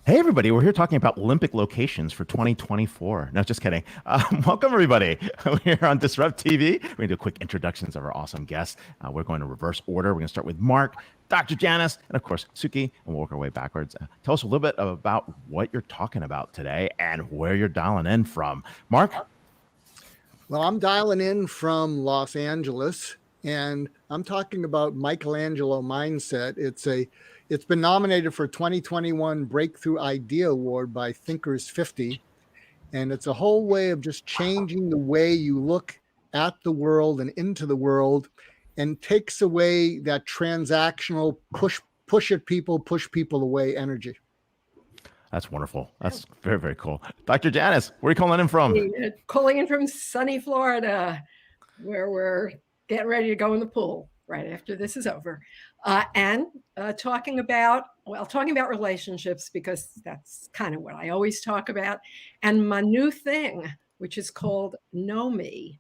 Hey, everybody. We're here talking about Olympic locations for 2024. No, just kidding. Welcome, everybody. We're here on Disrupt TV. We're going to do quick introductions of our awesome guests. We're going to reverse order. We're going to start with Mark, Dr. Janice, and of course, Suki, and we'll work our way backwards. Tell us a little bit about what you're talking about today and where you're dialing in from. Mark? Well, I'm dialing in from Los Angeles, and I'm talking about Michelangelo Mindset. It's been nominated for 2021 Breakthrough Idea Award by Thinkers 50, and it's a whole way of just changing the way you look at the world and into the world, and takes away that transactional push people away energy. That's wonderful. That's very, very cool. Dr. Janice, where are you calling in from? Calling in from sunny Florida, where we're getting ready to go in the pool right after this is over. And talking about relationships, because that's kind of what I always talk about. And my new thing, which is called Know Me.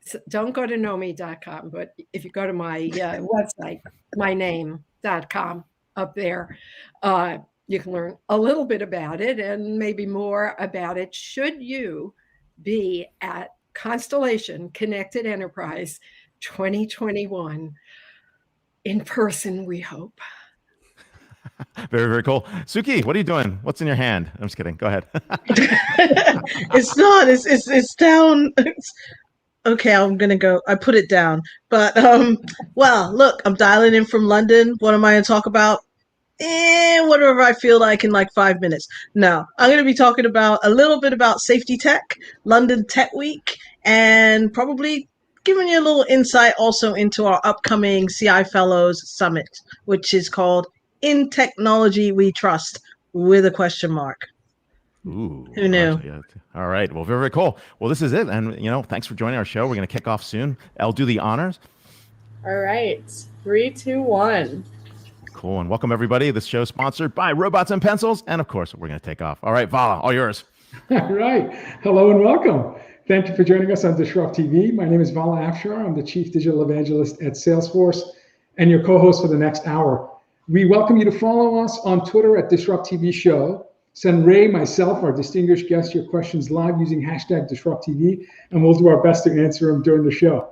So don't go to knowme.com, but if you go to my website, myname.com, up there, you can learn a little bit about it and maybe more about it should you be at Constellation Connected Enterprise 2021 in person, we hope. Very, very cool. Suki, what are you doing? What's in your hand? I'm just kidding. Go ahead. It's not. It's down. Okay, I'm gonna go. I put it down. But well, look, I'm dialing in from London. What am I gonna talk about? Whatever I feel like in like 5 minutes. No, I'm going to be talking about a little bit about safety tech, London Tech Week, and probably giving you a little insight also into our upcoming CI Fellows Summit, which is called In Technology We Trust, with a question mark. Ooh, who knew? Yeah. All right. Well, very, very cool. Well, this is it. And, thanks for joining our show. We're going to kick off soon. I'll do the honors. All right. 3, 2, 1. Cool. And welcome, everybody. This show is sponsored by Robots and Pencils. And, of course, we're going to take off. All right, Vala, all yours. All right. Hello and welcome. Thank you for joining us on DisrupTV. My name is Vala Afshar. I'm the Chief Digital Evangelist at Salesforce and your co-host for the next hour. We welcome you to follow us on Twitter at DisrupTV Show. Send Ray, myself, our distinguished guests, your questions live using hashtag DisrupTV, and we'll do our best to answer them during the show.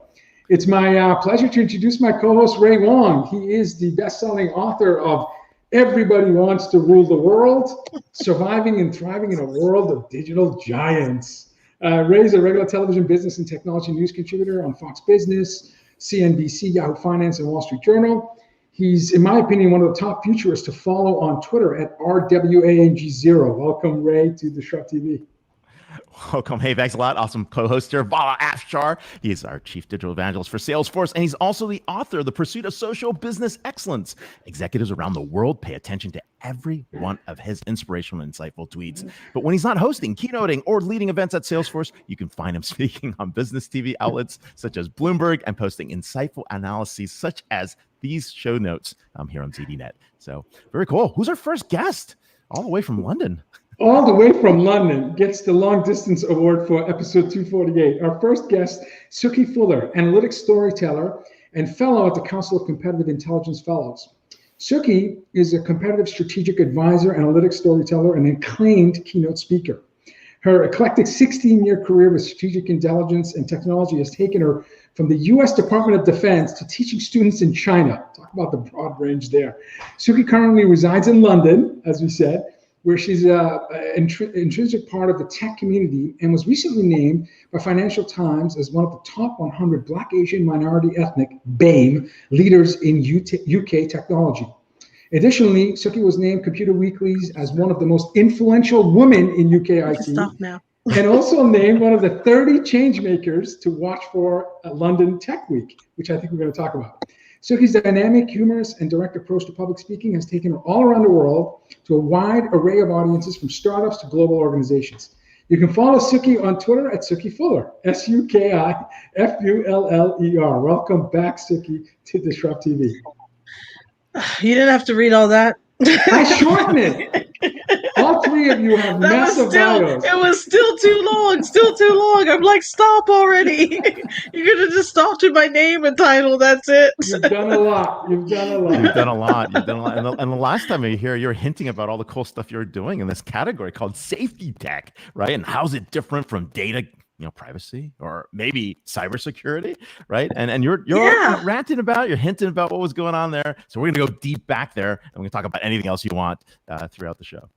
It's my pleasure to introduce my co-host, Ray Wang. He is the best-selling author of Everybody Wants to Rule the World, Surviving and Thriving in a World of Digital Giants. Ray is a regular television business and technology news contributor on Fox Business, CNBC, Yahoo Finance, and Wall Street Journal. He's, in my opinion, one of the top futurists to follow on Twitter at RWANG0. Welcome, Ray, to DisrupTV. Welcome. Hey, thanks a lot. Awesome co-host here, Vala Afshar. He is our Chief Digital Evangelist for Salesforce, and he's also the author of The Pursuit of Social Business Excellence. Executives around the world pay attention to every one of his inspirational and insightful tweets. But when he's not hosting, keynoting, or leading events at Salesforce, you can find him speaking on business TV outlets such as Bloomberg and posting insightful analyses such as these show notes here on ZDNet. So very cool. Who's our first guest? All the way from London. All the way from London, gets the Long Distance Award for episode 248. Our first guest, Suki Fuller, analytics storyteller and fellow at the Council of Competitive Intelligence Fellows. Suki is a competitive strategic advisor, analytics storyteller, and acclaimed keynote speaker. Her eclectic 16-year career with strategic intelligence and technology has taken her from the U.S. Department of Defense to teaching students in China. Talk about the broad range there. Suki currently resides in London, as we said, where she's an intrinsic part of the tech community and was recently named by Financial Times as one of the top 100 Black Asian minority ethnic BAME leaders in UK technology. Additionally, Suki was named Computer Weekly's as one of the most influential women in UK IT. Stop now. And also named one of the 30 change makers to watch for London Tech Week, which I think we're going to talk about. Suki's dynamic, humorous, and direct approach to public speaking has taken her all around the world to a wide array of audiences, from startups to global organizations. You can follow Suki on Twitter at Suki Fuller, SUKIFULLER. Welcome back, Suki, to DisrupTV. You didn't have to read all that. I shortened it. All three three of you have massive bios. It was still too long. I'm like, stop already. You could have just stopped with my name and title. That's it. You've done a lot. You've done a lot. And the last time you were hinting about all the cool stuff you're doing in this category called safety tech, right? And how's it different from data, privacy, or maybe cybersecurity, right? And you're ranting about, you're hinting about what was going on there. So we're gonna go deep back there, and we're gonna talk about anything else you want throughout the show.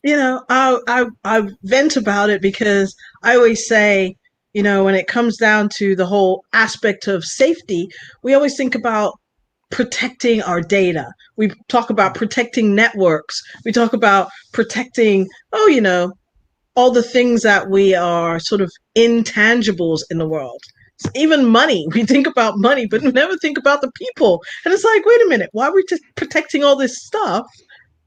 I vent about it because I always say, when it comes down to the whole aspect of safety, we always think about protecting our data. We talk about protecting networks. We talk about protecting, all the things that we are sort of intangibles in the world. Even money. We think about money, but we never think about the people. And it's like, wait a minute, why are we just protecting all this stuff?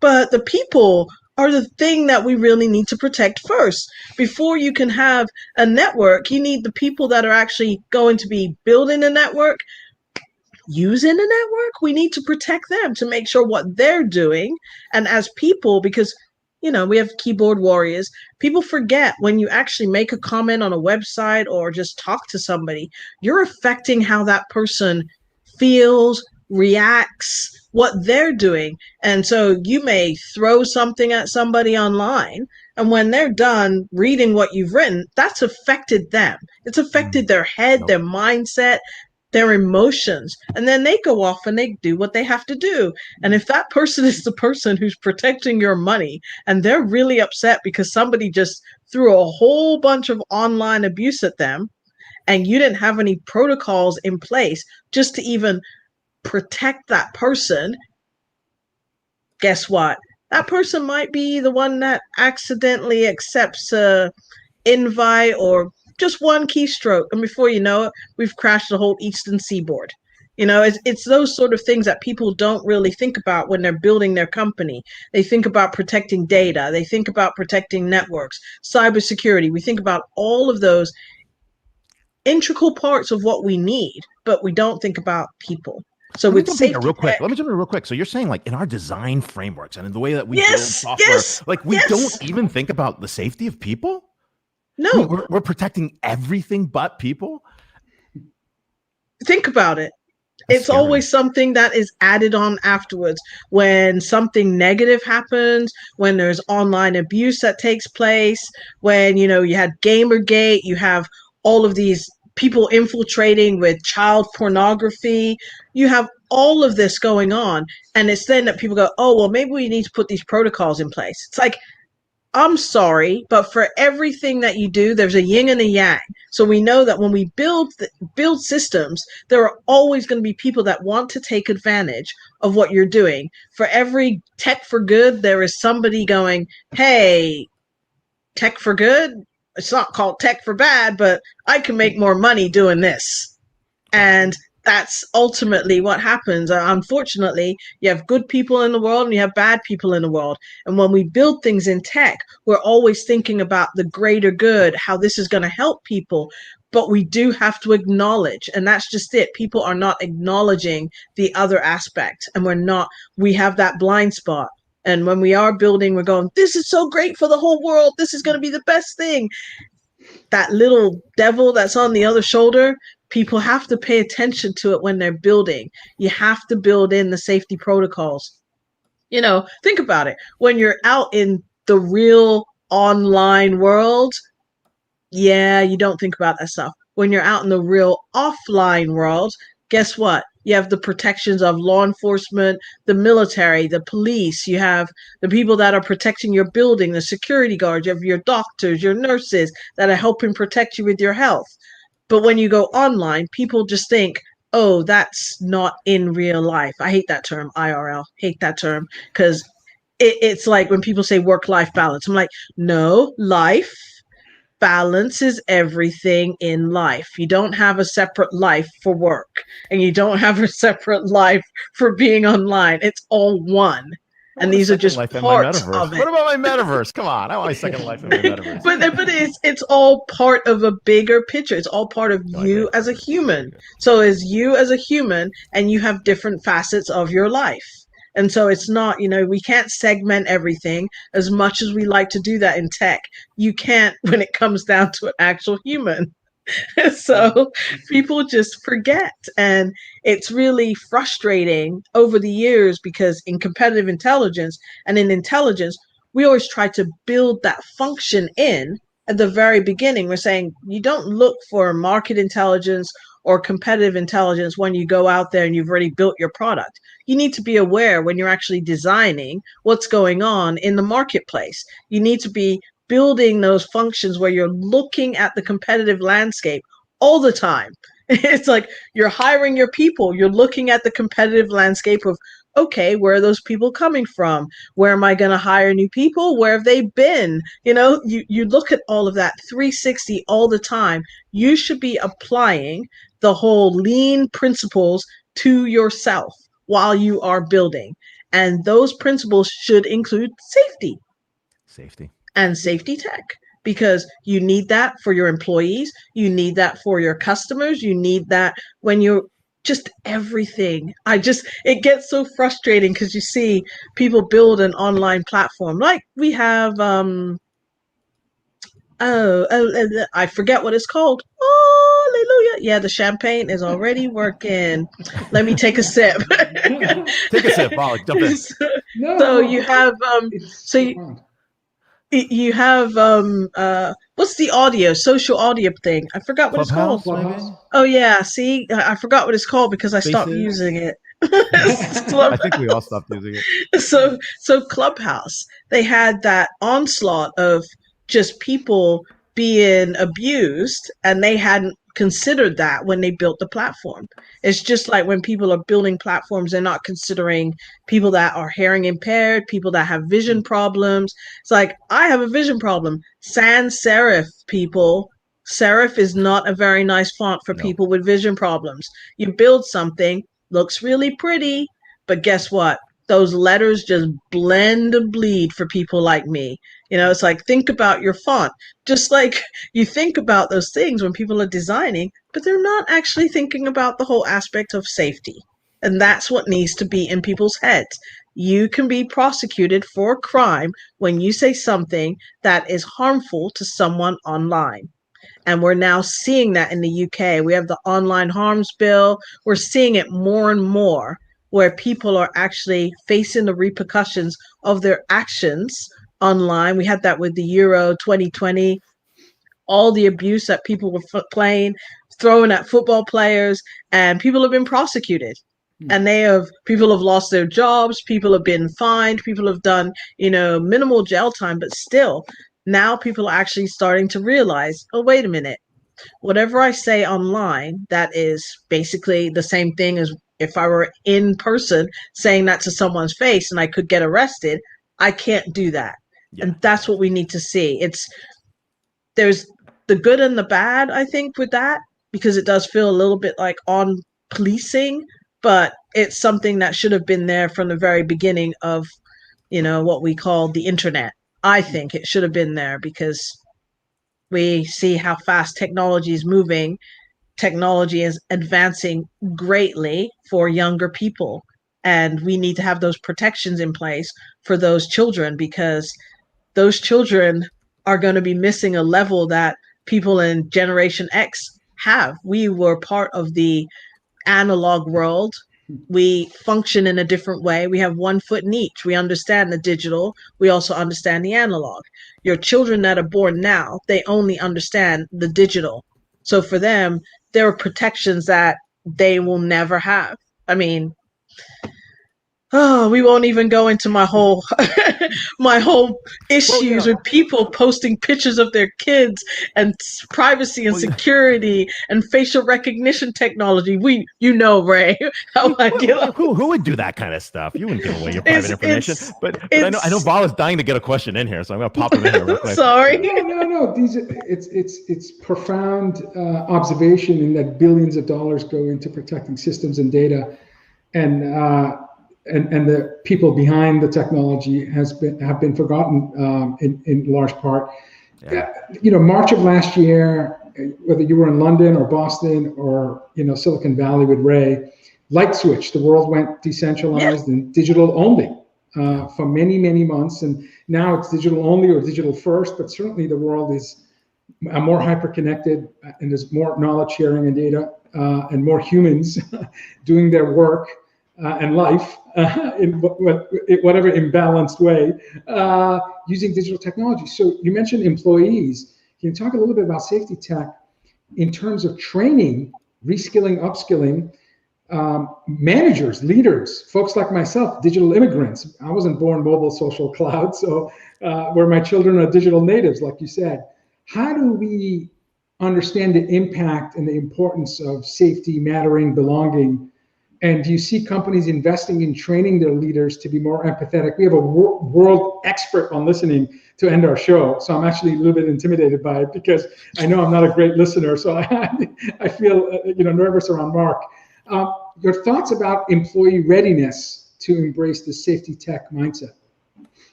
But the people are the thing that we really need to protect first. Before you can have a network, you need the people that are actually going to be building a network, using the network. We need to protect them to make sure what they're doing. And as people, because we have keyboard warriors. People forget when you actually make a comment on a website or just talk to somebody, you're affecting how that person feels, reacts, what they're doing. And so you may throw something at somebody online, and when they're done reading what you've written, that's affected them. It's affected their head, their mindset, their emotions, and then they go off and they do what they have to do. And if that person is the person who's protecting your money and they're really upset because somebody just threw a whole bunch of online abuse at them and you didn't have any protocols in place just to even protect that person, guess what? That person might be the one that accidentally accepts a invite or just one keystroke, and before you know it, we've crashed the whole eastern seaboard. It's those sort of things that people don't really think about when they're building their company. They think about protecting data. They think about protecting networks, cybersecurity. We think about all of those integral parts of what we need, but we don't think about people. So Let me jump in real quick. So you're saying, like, in our design frameworks and in the way that we build software, we don't even think about the safety of people? No, we're protecting everything but people. Think about it. That's it's scary. Always something that is added on afterwards. When something negative happens, when there's online abuse that takes place, when, you had Gamergate, you have all of these people infiltrating with child pornography, you have all of this going on. And it's then that people go, oh, well, maybe we need to put these protocols in place. It's like, I'm sorry, but for everything that you do, there's a yin and a yang. So we know that when we build systems, there are always going to be people that want to take advantage of what you're doing. For every tech for good, there is somebody going, hey, tech for good? It's not called tech for bad, but I can make more money doing this. And that's ultimately what happens. Unfortunately, you have good people in the world and you have bad people in the world. And when we build things in tech, we're always thinking about the greater good, how this is going to help people. But we do have to acknowledge, and that's just it. People are not acknowledging the other aspect, and we have that blind spot. And when we are building, we're going, this is so great for the whole world. This is going to be the best thing. That little devil that's on the other shoulder, people have to pay attention to it when they're building. You have to build in the safety protocols. Think about it. When you're out in the real online world, you don't think about that stuff. When you're out in the real offline world, guess what? You have the protections of law enforcement, the military, the police. You have the people that are protecting your building, the security guards. You have your doctors, your nurses that are helping protect you with your health. But when you go online, people just think, oh, that's not in real life. I hate that term, IRL. Hate that term, because it's like when people say work-life balance. I'm like, no, life balance is everything in life. You don't have a separate life for work, and you don't have a separate life for being online. It's all one. And these are just parts of it. What about my metaverse? Come on, I want a second life in my metaverse. but it's all part of a bigger picture. It's all part of you as a human. So as you as a human, and you have different facets of your life. And so it's not, we can't segment everything as much as we like to do that in tech. You can't when it comes down to an actual human. So people just forget. And it's really frustrating over the years because in competitive intelligence and in intelligence, we always try to build that function in at the very beginning. We're saying you don't look for market intelligence or competitive intelligence when you go out there and you've already built your product. You need to be aware when you're actually designing what's going on in the marketplace. You need to be building those functions where you're looking at the competitive landscape all the time. It's like you're hiring your people. You're looking at the competitive landscape of, okay, where are those people coming from? Where am I going to hire new people? Where have they been? You look at all of that 360 all the time. You should be applying the whole lean principles to yourself while you are building. And those principles should include safety. And safety tech, because you need that for your employees. You need that for your customers. You need that when you're just everything. It gets so frustrating because you see people build an online platform like we have, I forget what it's called. Oh, hallelujah. Yeah, the champagne is already working. Let me take a sip. Take a sip, Vala. Jump in. So you have, you have what's the social audio thing? I forgot what Clubhouse, it's called. maybe? Oh yeah, see, I forgot what it's called because I stopped using it. I think we all stopped using it. So Clubhouse, they had that onslaught of just people being abused, and they hadn't considered that when they built the platform. It's just like when people are building platforms, they're not considering people that are hearing impaired, people that have vision problems. It's like, I have a vision problem. Sans serif people. Serif is not a very nice font for people with vision problems. You build something, looks really pretty, but guess what? Those letters just blend and bleed for people like me. It's like, think about your font. Just like you think about those things when people are designing, but they're not actually thinking about the whole aspect of safety. And that's what needs to be in people's heads. You can be prosecuted for a crime when you say something that is harmful to someone online. And we're now seeing that in the UK. We have the online harms bill. We're seeing it more and more, where people are actually facing the repercussions of their actions online. We had that with the Euro 2020, all the abuse that people were throwing at football players, and people have been prosecuted. And people have lost their jobs, people have been fined, people have done, minimal jail time, but still, now people are actually starting to realize, oh, wait a minute, whatever I say online, that is basically the same thing as if I were in person saying that to someone's face and I could get arrested. I can't do that. Yeah. And that's what we need to see. There's the good and the bad, I think, with that, because it does feel a little bit like on policing, but it's something that should have been there from the very beginning of, what we call the internet. I think it should have been there because we see how fast technology is moving. Technology is advancing greatly for younger people, and we need to have those protections in place for those children, because those children are going to be missing a level that people in Generation X have. We were part of the analog world. We function in a different way. We have one foot in each. We understand the digital. We also understand the analog. Your children that are born now, they only understand the digital. So for them, there are protections that they will never have. I mean, we won't even go into my whole issues with people posting pictures of their kids and privacy and security and facial recognition technology. Ray, how I get. Who would do that kind of stuff? You wouldn't give away your private information. But I know Vala's dying to get a question in here, so I'm going to pop him in here real quick. Sorry. No. It's profound observation in that billions of dollars go into protecting systems and data, and the people behind the technology have been forgotten in large part. Yeah. March of last year, whether you were in London or Boston or Silicon Valley with Ray, light switch. The world went decentralized and digital only for many, many months. And now it's digital only or digital first, but certainly the world is more hyper-connected, and there's more knowledge sharing and data, and more humans doing their work and life in whatever imbalanced way, using digital technology. So you mentioned employees. Can you talk a little bit about safety tech in terms of training, reskilling, upskilling, managers, leaders, folks like myself, digital immigrants? I wasn't born mobile, social, cloud, so where my children are digital natives, like you said. How do we understand the impact and the importance of safety, mattering, belonging? And do you see companies investing in training their leaders to be more empathetic? We have a world expert on listening to end our show, so I'm actually a little bit intimidated by it because I know I'm not a great listener, so I feel nervous around Mark. Your thoughts about employee readiness to embrace the safety tech mindset?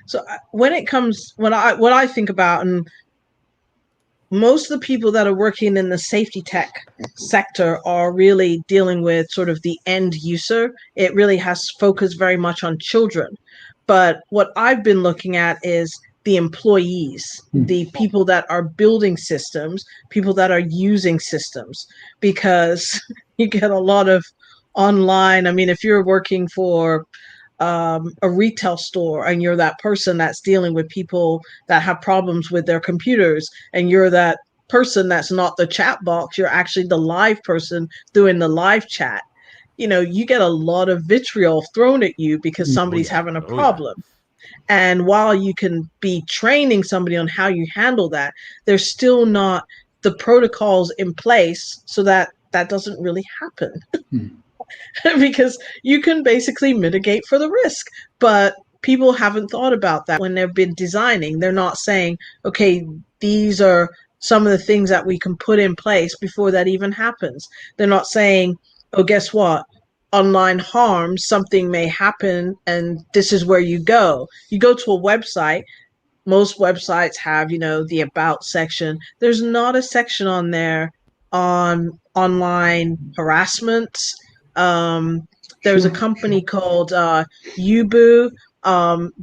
So when it comes, what I think about, and most of the people that are working in the safety tech sector are really dealing with sort of the end user. It really has focused very much on children. But what I've been looking at is the employees, the people that are building systems, people that are using systems, because you get a lot of online. I mean, if you're working for a retail store and you're that person that's dealing with people that have problems with their computers, and you're that person that's not the chat box, you're actually the live person doing the live chat, you get a lot of vitriol thrown at you because somebody's having a problem. And while you can be training somebody on how you handle that, there's still not the protocols in place so that that doesn't really happen. Because you can basically mitigate for the risk, but people haven't thought about that when they've been designing. They're not saying, okay, these are some of the things that we can put in place before that even happens. They're not saying, oh, guess what? Online harm, something may happen, and this is where you go. You go to a website. Most websites have, the about section. There's not a section on there on online harassment. There's a company called Yubu.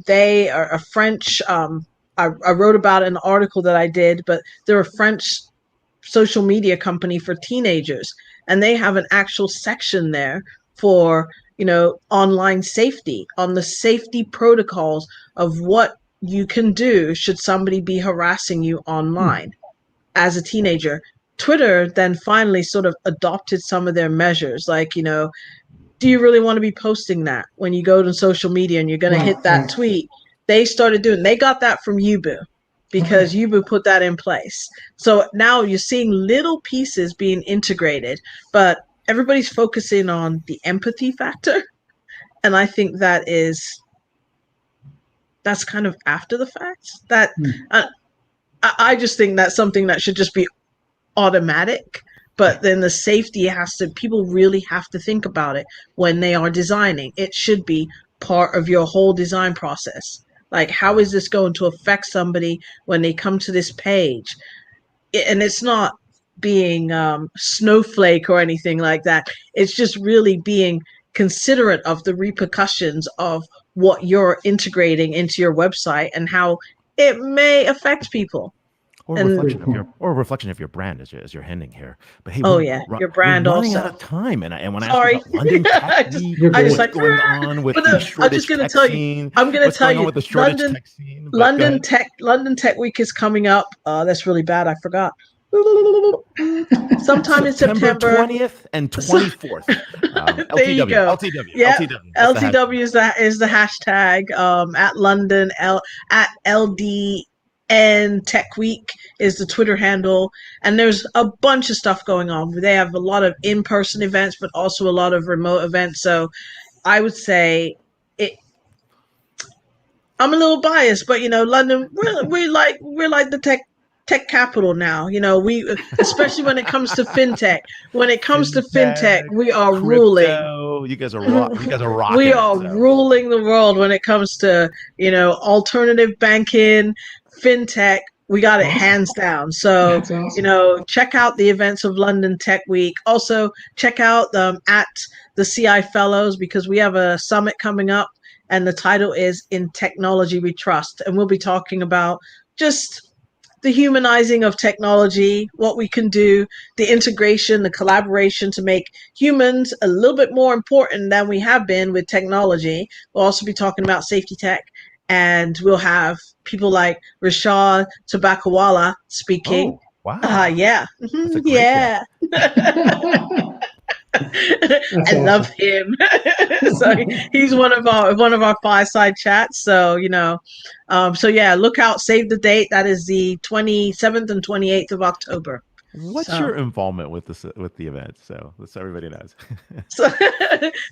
They are a French, I wrote about it in an article that I did, but they're a French social media company for teenagers. And they have an actual section there for, online safety, on the safety protocols of what you can do should somebody be harassing you online as a teenager. Twitter then finally sort of adopted some of their measures, like, do you really want to be posting that when you go to social media and you're going to hit that tweet? They started doing, they got that from Yubu because Yubu put that in place. So now you're seeing little pieces being integrated, but everybody's focusing on the empathy factor. And I think that's kind of after the fact. That I just think that's something that should just be automatic, but then the safety people really have to think about it when they are designing. It should be part of your whole design process. Like, how is this going to affect somebody when they come to this page? And it's not being snowflake or anything like that. It's just really being considerate of the repercussions of what you're integrating into your website and how it may affect people. Or a reflection of your brand as you're handing here. But hey, your brand we're also. Running out of time, and when Sorry. I asked about London Tech Week, what's going on with the shortage tech scene? I'm going to tell you, with the shortage tech scene? London Tech Week is coming up. That's really bad. I forgot. Sometime in September 20th and 24th. There you go. LTW. Yeah, LTW is the hashtag. At London at LDN Tech Week is the Twitter handle, and there's a bunch of stuff going on. They have a lot of in-person events, but also a lot of remote events. So I would say I'm a little biased, but London, we're like the tech capital now. We, especially when it comes to fintech. When it comes to fintech, we are crypto, ruling. You guys are rocking. We are ruling the world when it comes to alternative banking, fintech. We got it Awesome. hands down. So, That's awesome. you know, check out the events of London Tech Week. Also, check out at the CI Fellows, because we have a summit coming up, and the title is In Technology We Trust. And we'll be talking about just the humanizing of technology, what we can do, the integration, the collaboration to make humans a little bit more important than we have been with technology. We'll also be talking about safety tech, and we'll have people like Rashad Tabakawala speaking. Oh, wow. Yeah. That's a great Yeah. That's I love awesome. him. So he's one of our fireside chats. So, you know, so yeah, look out, save the date. That is the 27th and 28th of October. What's So- your involvement with the event? So everybody knows.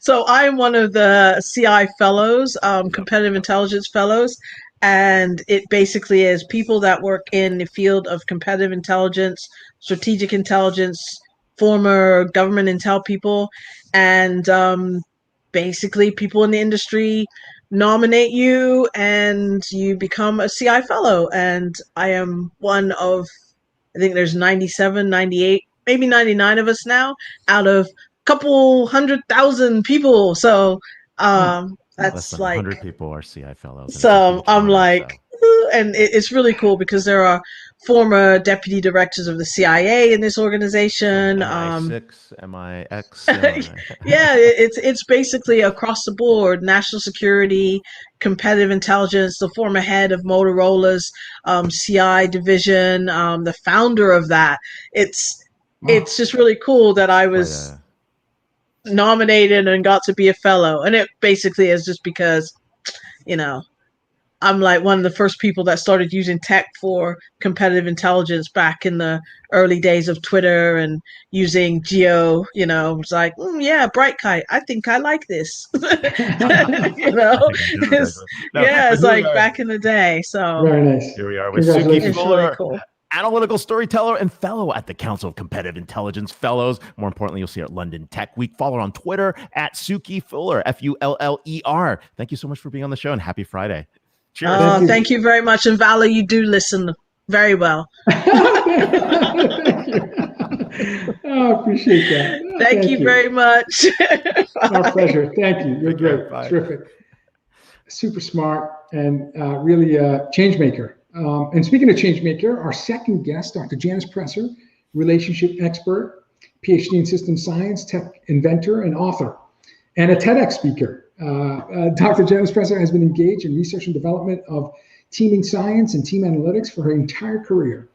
So I am one of the CI fellows, competitive intelligence fellows, and it basically is people that work in the field of competitive intelligence, strategic intelligence, former government intel people, and basically people in the industry nominate you and you become a CI fellow. And I am one of, I think there's 97, 98, maybe 99 of us now out of a couple 100,000 people. So Less that's than like, 100 people are CI fellows. and it's a so huge I'm honor, like, and it's really cool because there are former deputy directors of the CIA in this organization. MI6, MIX. Yeah, it's basically across the board: national security, competitive intelligence. The former head of Motorola's CI division, the founder of that. It's just really cool that I was nominated and got to be a fellow, and it basically is just because, you know, I'm like one of the first people that started using tech for competitive intelligence back in the early days of Twitter and using geo, you know, it's like, yeah, bright kite. I think I like this. You know, it's like back in the day. So Very nice. Here we are with Suki Congratulations. Fuller, really cool. analytical storyteller and fellow at the Council of Competitive Intelligence Fellows. More importantly, you'll see her at London Tech Week. Follow her on Twitter at Suki Fuller, Fuller. Thank you so much for being on the show, and happy Friday. Cheers. Thank you very much. And Vala, you do listen very well. Thank you. Oh, appreciate that. Oh, thank you very much. Our pleasure. Thank you. You're Take care. great. Bye. Terrific. Super smart and really a change maker. And speaking of change maker, our second guest, Dr. Janice Presser, relationship expert, PhD in system science, tech inventor, and author, and a TEDx speaker. Dr. Janice Presser has been engaged in research and development of teaming science and team analytics for her entire career,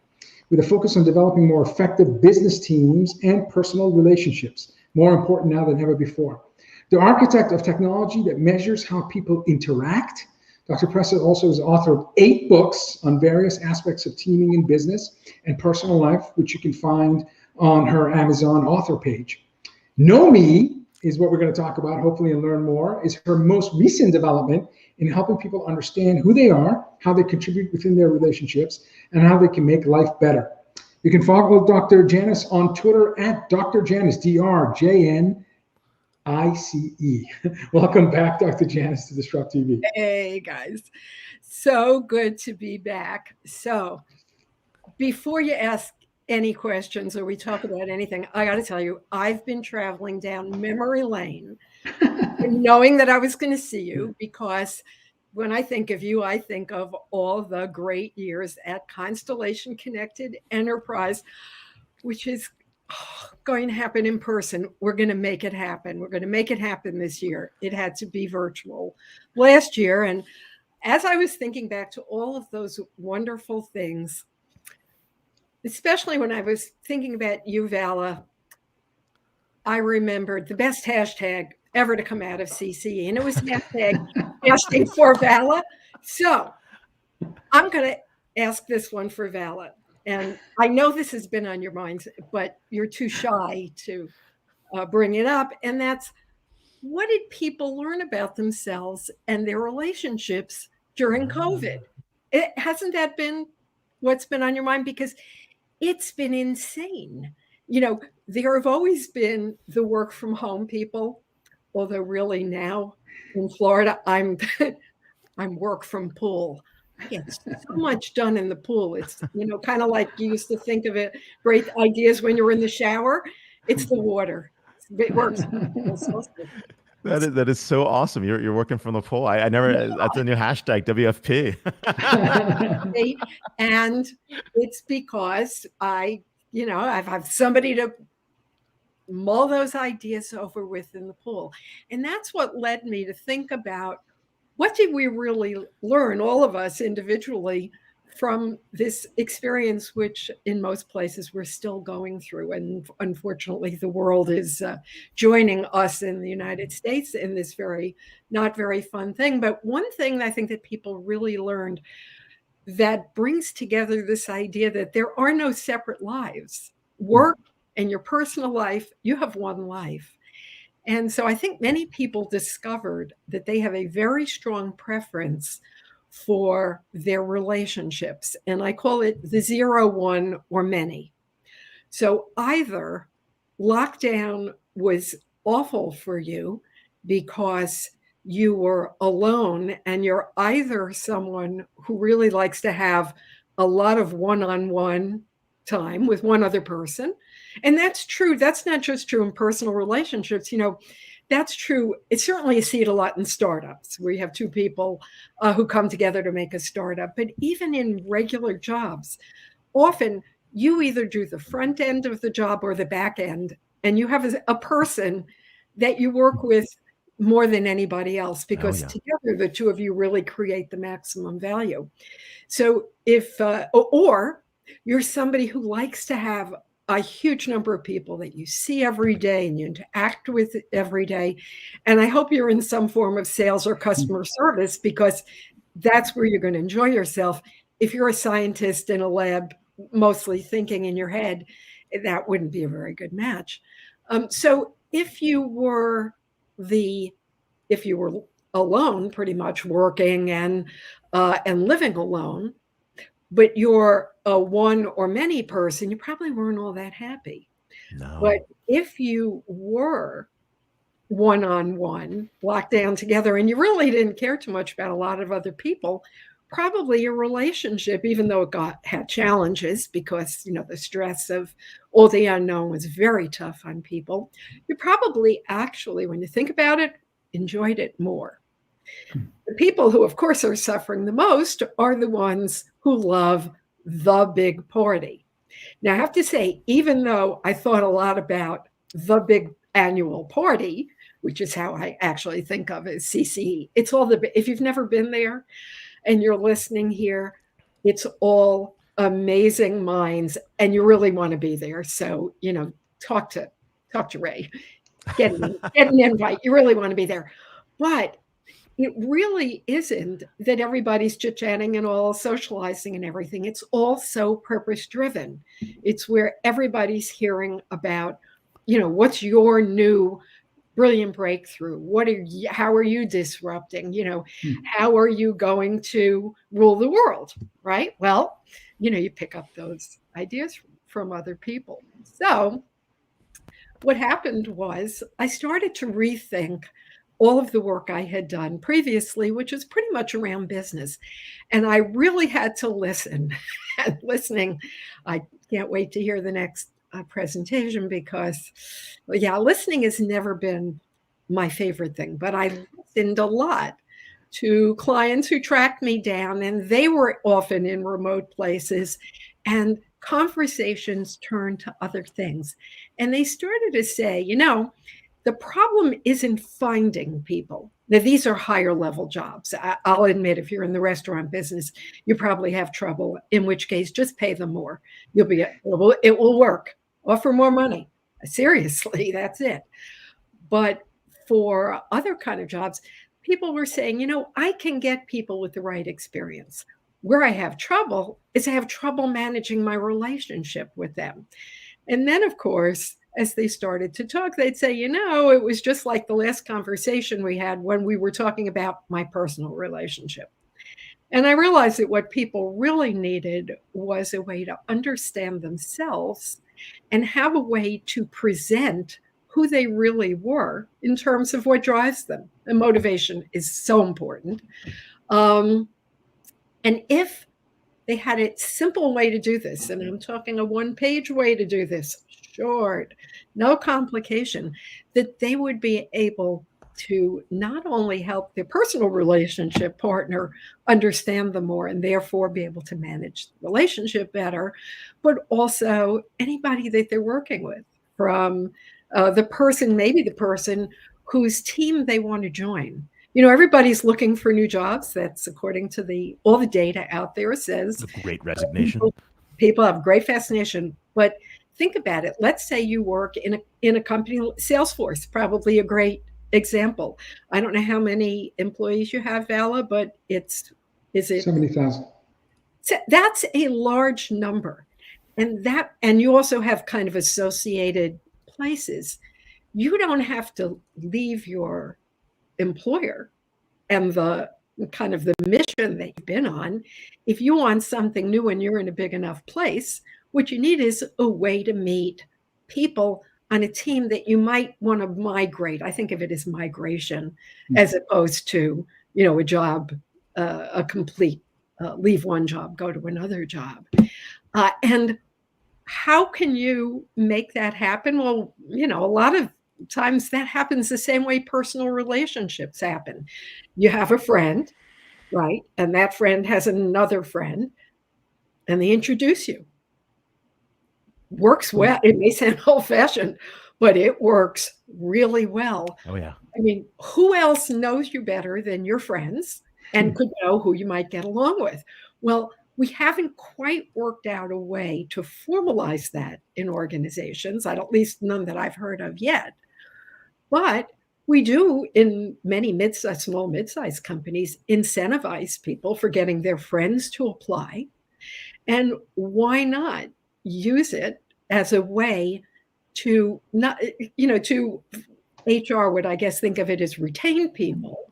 with a focus on developing more effective business teams and personal relationships, more important now than ever before. The architect of technology that measures how people interact, Dr. Presser also is the author of 8 books on various aspects of teaming in business and personal life, which you can find on her Amazon author page. Know Me is what we're going to talk about, hopefully, and learn more, is her most recent development in helping people understand who they are, how they contribute within their relationships, and how they can make life better. You can follow Dr. Janice on Twitter at Dr. Janice, DrJNICE. Welcome back, Dr. Janice, to DisrupTV. Hey, guys. So good to be back. So before you ask any questions or we talk about anything, I got to tell you, I've been traveling down memory lane knowing that I was going to see you, because when I think of you, I think of all the great years at Constellation Connected Enterprise, which is going to happen in person. We're going to make it happen. We're going to make it happen this year. It had to be virtual last year. And as I was thinking back to all of those wonderful things, especially when I was thinking about you, Vala, I remembered the best hashtag ever to come out of CCE, and it was hashtag for Vala. So I'm going to ask this one for Vala. And I know this has been on your minds, but you're too shy to bring it up. And that's, what did people learn about themselves and their relationships during COVID? Hasn't that been what's been on your mind? Because it's been insane. You know, there have always been the work from home people, although really now in Florida, I'm work from pool. I get so much done in the pool. It's, kind of like you used to think of it, great ideas when you're in the shower. It's the water. It works. That is so awesome. You're working from the pool. I never. That's a new hashtag, WFP. And it's because I have somebody to mull those ideas over with in the pool, and that's what led me to think about what did we really learn, all of us individually, from this experience, which in most places we're still going through. And unfortunately, the world is joining us in the United States in this not very fun thing. But one thing I think that people really learned that brings together this idea that there are no separate lives. Work and your personal life, you have one life. And so I think many people discovered that they have a very strong preference for their relationships. And I call it the 0, 1, or many. So either lockdown was awful for you because you were alone and you're either someone who really likes to have a lot of one-on-one time with one other person. And that's true. That's not just true in personal relationships. That's true. It's certainly, you see it a lot in startups where you have two people who come together to make a startup. But even in regular jobs, often you either do the front end of the job or the back end, and you have a person that you work with more than anybody else because together the two of you really create the maximum value. So or you're somebody who likes to have a huge number of people that you see every day and you interact with every day. And I hope you're in some form of sales or customer service because that's where you're going to enjoy yourself. If you're a scientist in a lab, mostly thinking in your head, that wouldn't be a very good match. So if you were alone, pretty much working and living alone, but you're a one or many person, you probably weren't all that happy. No. But if you were one-on-one, locked down together, and you really didn't care too much about a lot of other people, probably your relationship, even though it had challenges because, the stress of all the unknown was very tough on people, you probably actually, when you think about it, enjoyed it more. The people who, of course, are suffering the most are the ones who love the big party. Now, I have to say, even though I thought a lot about the big annual party, which is how I actually think of it as CCE, it's all if you've never been there and you're listening here, it's all amazing minds and you really want to be there. So, talk to Ray, get an invite. You really want to be there. But it really isn't that everybody's chit-chatting and all socializing and everything. It's all so purpose-driven. It's where everybody's hearing about, what's your new brilliant breakthrough? How are you disrupting? How are you going to rule the world, right? Well, you pick up those ideas from other people. So what happened was I started to rethink all of the work I had done previously, which is pretty much around business. And I really had to listen. And listening, I can't wait to hear the next presentation because, listening has never been my favorite thing. But I listened a lot to clients who tracked me down, and they were often in remote places. And conversations turned to other things. And they started to say, the problem isn't finding people. Now, these are higher level jobs. I'll admit, if you're in the restaurant business, you probably have trouble, in which case just pay them more. It will work. Offer more money. Seriously, that's it. But for other kind of jobs, people were saying, I can get people with the right experience. Where I have trouble is I have trouble managing my relationship with them. And then, of course, as they started to talk, they'd say, it was just like the last conversation we had when we were talking about my personal relationship. And I realized that what people really needed was a way to understand themselves and have a way to present who they really were in terms of what drives them. And motivation is so important. And if they had a simple way to do this, and I'm talking a one-page way to do this, short, no complication, that they would be able to not only help their personal relationship partner understand them more and therefore be able to manage the relationship better, but also anybody that they're working with, from maybe the person whose team they want to join. Everybody's looking for new jobs. That's according to all the data out there says. The Great Resignation. People have great fascination, but think about it. Let's say you work in a company, Salesforce, probably a great example. I don't know how many employees you have, Vala, but is it 70,000? That's a large number, and you also have kind of associated places. You don't have to leave your employer and the kind of the mission that you've been on. If you want something new and you're in a big enough place, what you need is a way to meet people on a team that you might want to migrate. I think of it as migration as opposed to, a job, a complete leave one job, go to another job. And how can you make that happen? Well, a lot of times that happens the same way personal relationships happen. You have a friend, right? And that friend has another friend, and they introduce you. Works well. It may sound old-fashioned, but it works really well. Oh, yeah. I mean, who else knows you better than your friends and could know who you might get along with? Well, we haven't quite worked out a way to formalize that in organizations, at least none that I've heard of yet. But we do, in many small mid-sized companies, incentivize people for getting their friends to apply. And why not use it as a way to to HR would, I guess, think of it as retain people,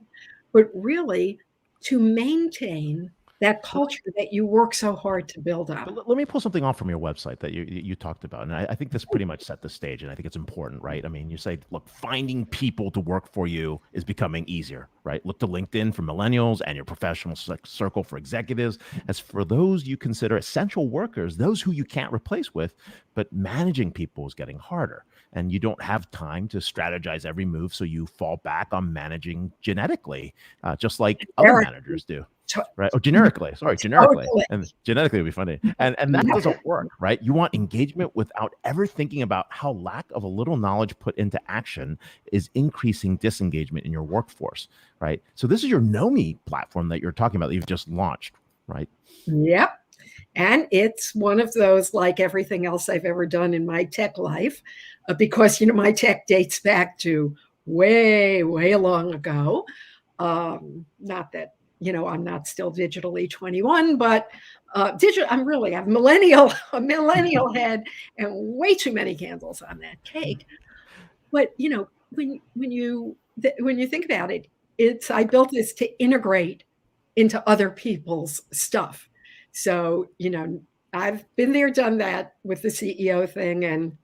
but really to maintain that culture that you work so hard to build up. But let me pull something off from your website that you talked about. And I think this pretty much set the stage, and I think it's important, right? I mean, you say, look, finding people to work for you is becoming easier, right? Look to LinkedIn for millennials and your professional circle for executives. As for those you consider essential workers, those who you can't replace with, but managing people is getting harder. And you don't have time to strategize every move, so you fall back on managing genetically, just like other managers do. Right. Oh, generically. And genetically would be funny. And that doesn't work, right? You want engagement without ever thinking about how lack of a little knowledge put into action is increasing disengagement in your workforce, right? So this is your Know Me platform that you're talking about that you've just launched, right? Yep. And it's one of those, like everything else I've ever done in my tech life, because, my tech dates back to way, way long ago. Not that, I'm not still digitally 21, but I'm really a millennial head and way too many candles on that cake. But, when you think about it, I built this to integrate into other people's stuff. So, I've been there, done that with the CEO thing. And,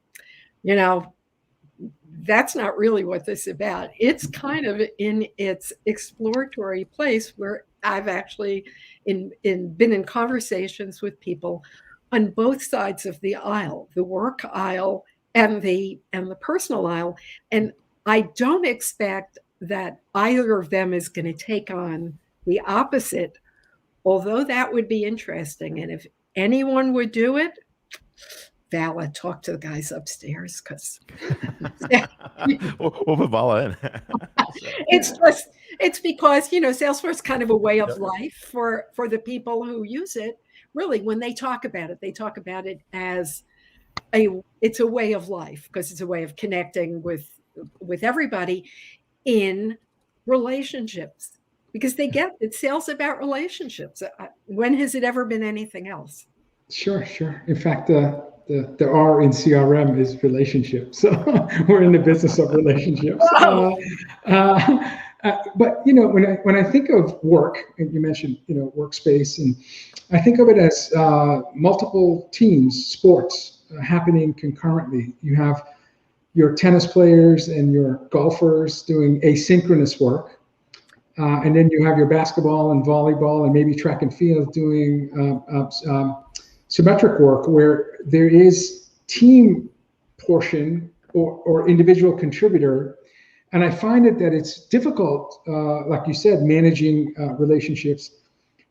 that's not really what this is about. It's kind of in its exploratory place where I've actually been in conversations with people on both sides of the aisle, the work aisle and the personal aisle. And I don't expect that either of them is going to take on the opposite, although that would be interesting. And if anyone would do it, Vala, talk to the guys upstairs, because we'll put Vala in. it's because Salesforce is kind of a way of life for the people who use it. Really, when they talk about it as it's a way of life, because it's a way of connecting with everybody in relationships, because they get it. Sales about relationships. When has it ever been anything else? Sure. In fact, the R in CRM is relationship. So we're in the business of relationships. But when I think of work, and you mentioned workspace, and I think of it as multiple teams, sports happening concurrently. You have your tennis players and your golfers doing asynchronous work. and then you have your basketball and volleyball and maybe track and field doing symmetric work where there is team portion or individual contributor. And I find that it's difficult, like you said, managing relationships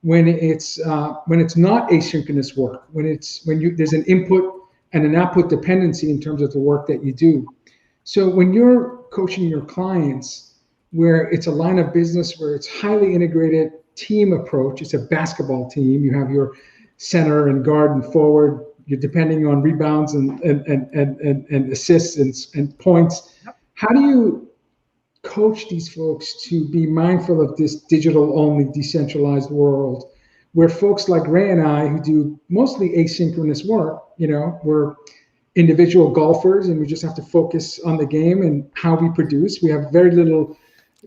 when it's not asynchronous work, when there's an input and an output dependency in terms of the work that you do. So when you're coaching your clients, where it's a line of business where it's highly integrated team approach, it's a basketball team. You have your center and guard and forward. You're depending on rebounds and assists and points. How do you coach these folks to be mindful of this digital-only decentralized world where folks like Ray and I, who do mostly asynchronous work, we're individual golfers and we just have to focus on the game and how we produce. We have very little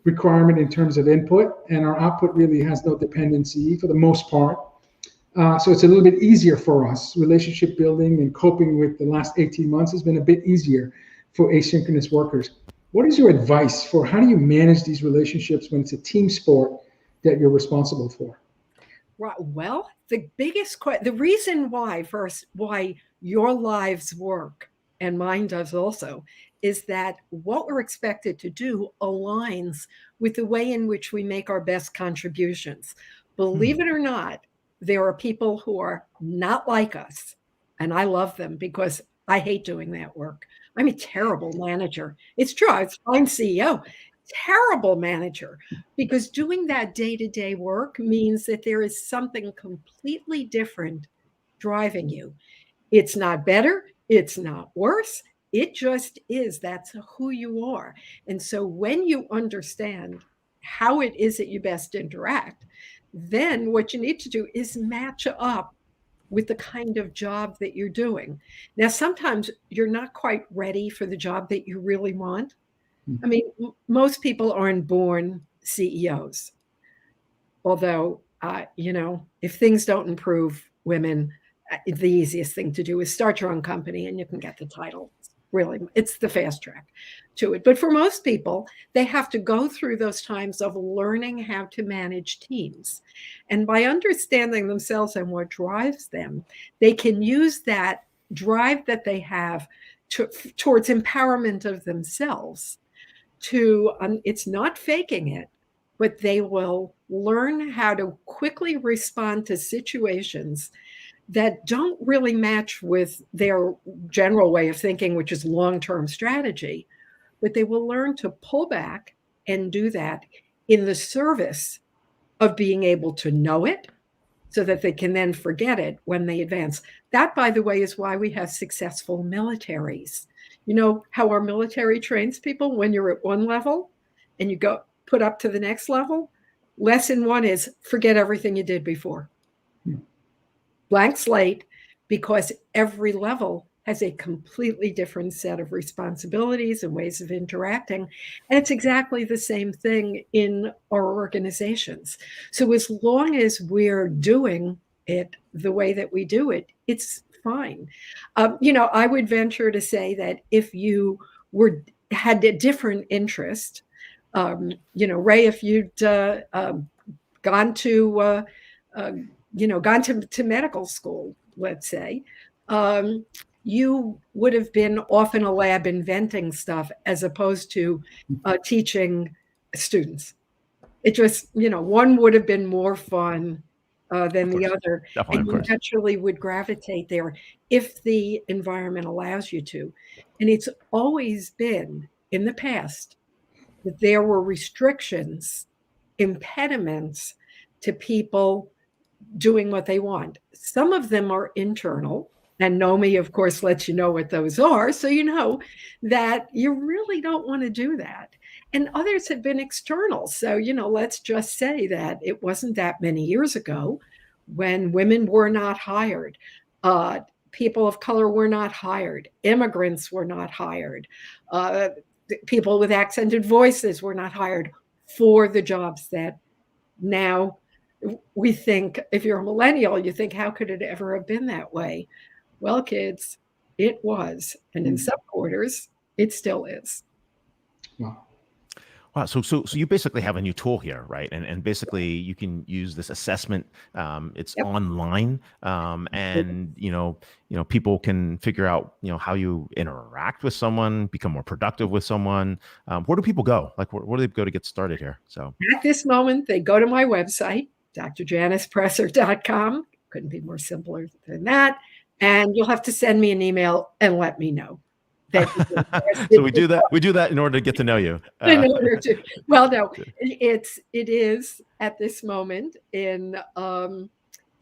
requirement in terms of input, and our output really has no dependency for the most part. So it's a little bit easier for us. Relationship building and coping with the last 18 months has been a bit easier for asynchronous workers. What is your advice for how do you manage these relationships when it's a team sport that you're responsible for? Right. Well, the reason why your lives work and mine does also is that what we're expected to do aligns with the way in which we make our best contributions. Believe it or not, there are people who are not like us, and I love them because I hate doing that work. I'm a terrible manager. It's true. I was a fine CEO, terrible manager, because doing that day-to-day work means that there is something completely different driving you. It's not better. It's not worse. It just is. That's who you are. And so when you understand how it is that you best interact, then what you need to do is match up with the kind of job that you're doing. Now, sometimes you're not quite ready for the job that you really want. I mean, most people aren't born CEOs. Although, if things don't improve, women, the easiest thing to do is start your own company and you can get the title. Really, it's the fast track to it. But for most people, they have to go through those times of learning how to manage teams. And by understanding themselves and what drives them, they can use that drive that they have towards empowerment of themselves it's not faking it, but they will learn how to quickly respond to situations that don't really match with their general way of thinking, which is long-term strategy, but they will learn to pull back and do that in the service of being able to know it so that they can then forget it when they advance. That, by the way, is why we have successful militaries. You know how our military trains people? When you're at one level and you go put up to the next level, lesson one is forget everything you did before. Blank slate, because every level has a completely different set of responsibilities and ways of interacting. And it's exactly the same thing in our organizations. So as long as we're doing it the way that we do it, it's fine. I would venture to say that if you had a different interest, Ray, if you'd gone to medical school, let's say, you would have been off in a lab inventing stuff as opposed to teaching students. It just, one would have been more fun than the other. Definitely, and you naturally would gravitate there if the environment allows you to. And it's always been in the past that there were restrictions, impediments to people doing what they want. Some of them are internal, and NOMI, of course, lets you know what those are. So you know that you really don't want to do that. And others have been external. So, let's just say that it wasn't that many years ago when women were not hired. People of color were not hired. Immigrants were not hired. People with accented voices were not hired for the jobs that now we think. If you're a millennial, you think, how could it ever have been that way? Well, kids, it was. And in some quarters, it still is. Wow. Wow. So you basically have a new tool here, right? And basically you can use this assessment. It's Yep. online, and people can figure out how you interact with someone, become more productive with someone. Where do people go? Like where do they go to get started here? So At this moment, they go to my website, drjanicepresser.com. Couldn't be more simpler than that. And you'll have to send me an email and let me know. So we do that in order to get to know you. In order to, well, no, it is at this moment in not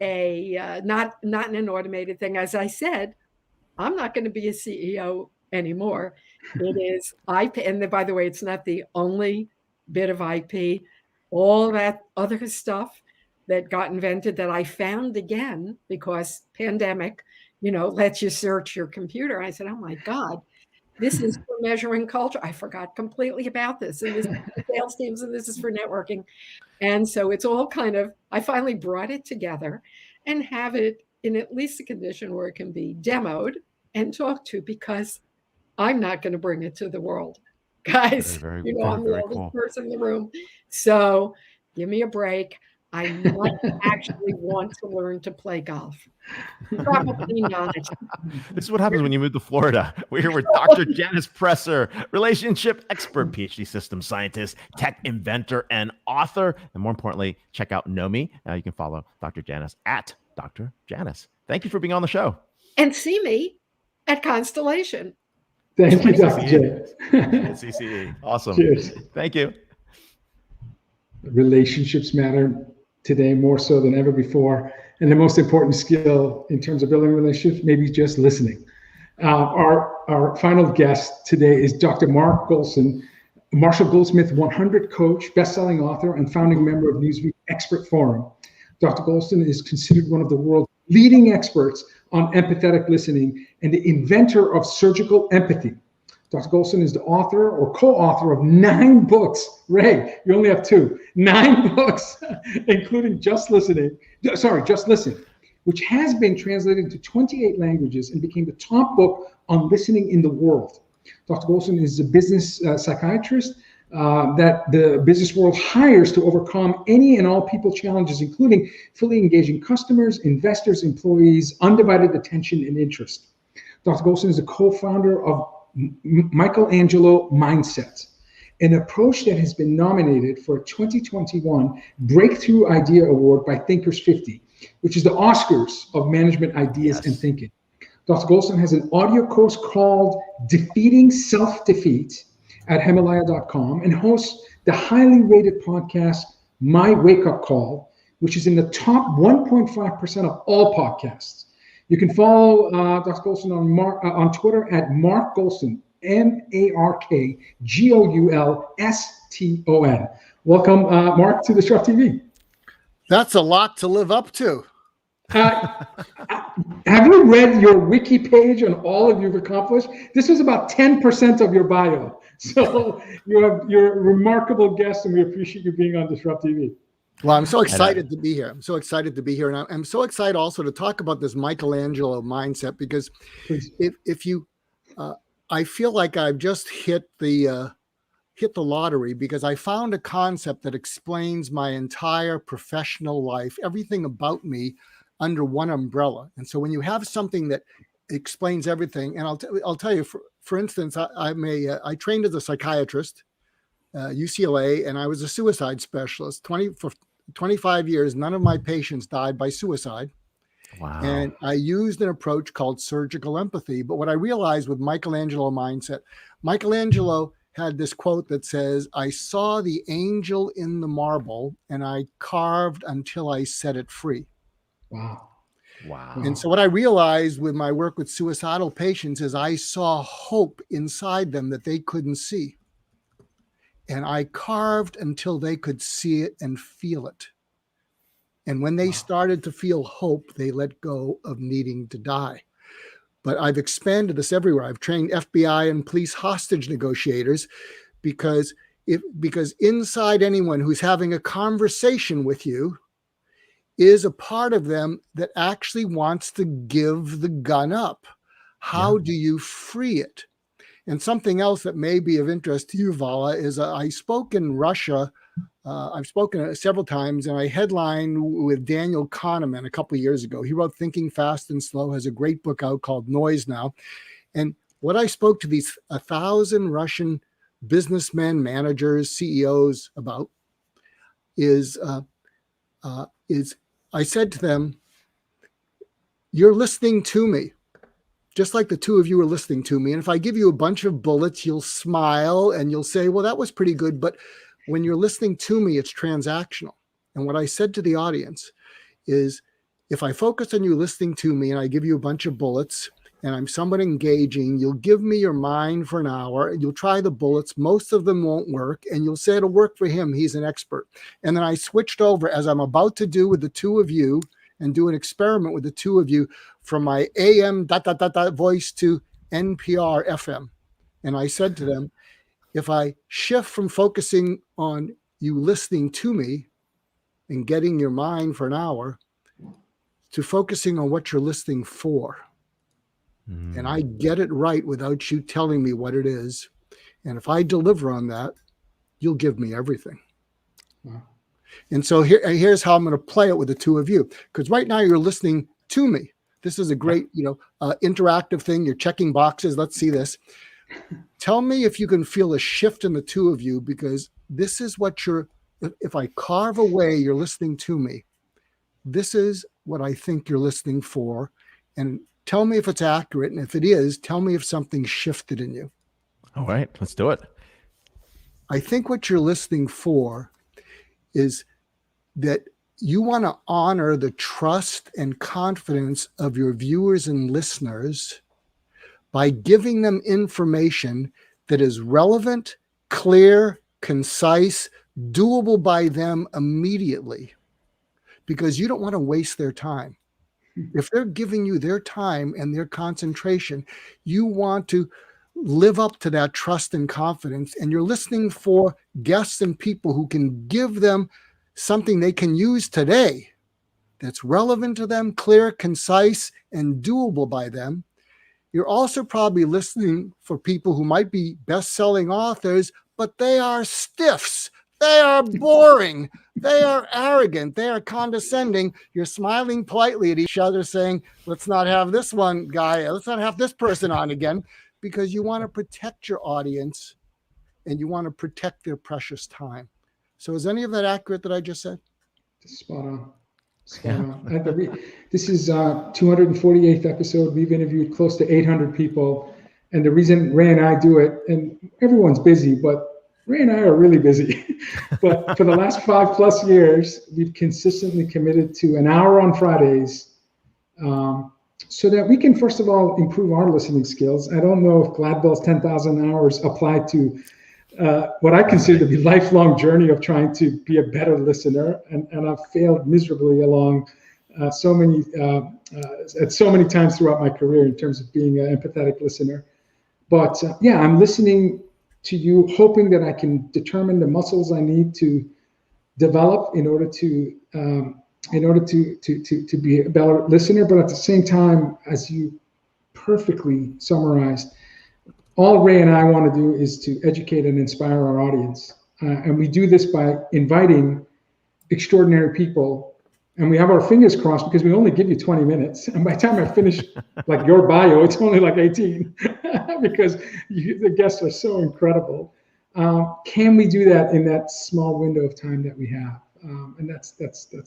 in an automated thing. As I said, I'm not going to be a CEO anymore. It is IP, and by the way, it's not the only bit of IP. All that other stuff that got invented that I found again because pandemic, lets you search your computer. I said, oh my God. This is for measuring culture. I forgot completely about this. And this is for sales teams, and this is for networking. And so it's all I finally brought it together and have it in at least a condition where it can be demoed and talked to, because I'm not going to bring it to the world. Guys, I'm the oldest person in the room. So give me a break. I might actually want to learn to play golf. Probably not. This is what happens when you move to Florida. We're here with Dr. Janice Presser, relationship expert, PhD systems scientist, tech inventor, and author. And more importantly, check out Know Me. You can follow Dr. Janice at Dr. Janice. Thank you for being on the show. And see me at Constellation. Thank you, Dr. Janice. CCE. Awesome. Cheers. Thank you. Relationships matter today more so than ever before. And the most important skill in terms of building relationships, maybe just listening. Our final guest today is Dr. Mark Goulston, Marshall Goldsmith 100 coach, best-selling author, and founding member of Newsweek Expert Forum. Dr. Goulston is considered one of the world's leading experts on empathetic listening and the inventor of surgical empathy. Dr. Golson is the author or co-author of 9 books. Ray, you only have 2. 9 books, including Just Listen, which has been translated into 28 languages and became the top book on listening in the world. Dr. Golson is a business psychiatrist that the business world hires to overcome any and all people challenges, including fully engaging customers, investors, employees, undivided attention and interest. Dr. Golson is a co-founder of Michelangelo Mindset, an approach that has been nominated for a 2021 Breakthrough Idea Award by Thinkers 50, which is the Oscars of management ideas and thinking. Dr. Golson has an audio course called Defeating Self-Defeat at Himalaya.com and hosts the highly rated podcast My Wake Up Call, which is in the top 1.5% of all podcasts. You can follow Dr. Golson on Twitter at Mark Goulston, MarkGoulston. Welcome, Mark, to DisrupTV. That's a lot to live up to. Have you read your wiki page on all of you've accomplished? This is about 10% of your bio. So you're a remarkable guest, and we appreciate you being on DisrupTV. Well, I'm so excited to be here. And I'm so excited also to talk about this Michelangelo mindset, because if you, I feel like I've just hit the lottery, because I found a concept that explains my entire professional life, everything about me under one umbrella. And so when you have something that explains everything, and I'll tell you, for instance, I trained as a psychiatrist, UCLA, and I was a suicide specialist. For 25 years, none of my patients died by suicide. Wow. And I used an approach called surgical empathy. But what I realized with Michelangelo mindset, Michelangelo had this quote that says, "I saw the angel in the marble and I carved until I set it free." Wow. And so what I realized with my work with suicidal patients is I saw hope inside them that they couldn't see. And I carved until they could see it and feel it. And when they started to feel hope, they let go of needing to die. But I've expanded this everywhere. I've trained FBI and police hostage negotiators because inside anyone who's having a conversation with you is a part of them that actually wants to give the gun up. How do you free it? And something else that may be of interest to you, Vala, is I spoke in Russia. I've spoken several times, and I headlined with Daniel Kahneman a couple of years ago. He wrote Thinking Fast and Slow, has a great book out called Noise Now. And what I spoke to these 1,000 Russian businessmen, managers, CEOs about is I said to them, you're listening to me, just like the two of you are listening to me. And if I give you a bunch of bullets, you'll smile and you'll say, well, that was pretty good. But when you're listening to me, it's transactional. And what I said to the audience is, if I focus on you listening to me and I give you a bunch of bullets and I'm somewhat engaging, you'll give me your mind for an hour and you'll try the bullets. Most of them won't work. And you'll say it'll work for him. He's an expert. And then I switched over, as I'm about to do with the two of you, and do an experiment with the two of you, from my AM ... voice to NPR FM. And I said to them, if I shift from focusing on you listening to me and getting your mind for an hour to focusing on what you're listening for, and I get it right without you telling me what it is, and if I deliver on that, you'll give me everything. Wow. And so here's how I'm going to play it with the two of you, because right now you're listening to me. This is a great, interactive thing. You're checking boxes. Let's see this. Tell me if you can feel a shift in the two of you, because this is what if I carve away you're listening to me, this is what I think you're listening for. And tell me if it's accurate. And if it is, tell me if something shifted in you. All right, let's do it. I think what you're listening for is that you want to honor the trust and confidence of your viewers and listeners by giving them information that is relevant, clear, concise, doable by them immediately, because you don't want to waste their time. If they're giving you their time and their concentration, you want to live up to that trust and confidence. And you're listening for guests and people who can give them something they can use today that's relevant to them, clear, concise, and doable by them. You're also probably listening for people who might be best-selling authors, but they are stiffs. They are boring. They are arrogant. They are condescending. You're smiling politely at each other saying, let's not have this one guy. Let's not have this person on again, because you want to protect your audience and you want to protect their precious time. So is any of that accurate that I just said? Spot on. Spot on. This is 248th episode. We've interviewed close to 800 people. And the reason Ray and I do it, and everyone's busy, but Ray and I are really busy. But for the last 5+ years, we've consistently committed to an hour on Fridays, so that we can, first of all, improve our listening skills. I don't know if Gladwell's 10,000 hours apply to what I consider to be a lifelong journey of trying to be a better listener. And I've failed miserably along so many times throughout my career in terms of being an empathetic listener. But I'm listening to you, hoping that I can determine the muscles I need to develop in order to be a better listener. But at the same time, as you perfectly summarized, all Ray and I want to do is to educate and inspire our audience. And we do this by inviting extraordinary people. And we have our fingers crossed because we only give you 20 minutes. And by the time I finish like your bio, it's only like 18 because the guests are so incredible. Can we do that in that small window of time that we have? And that's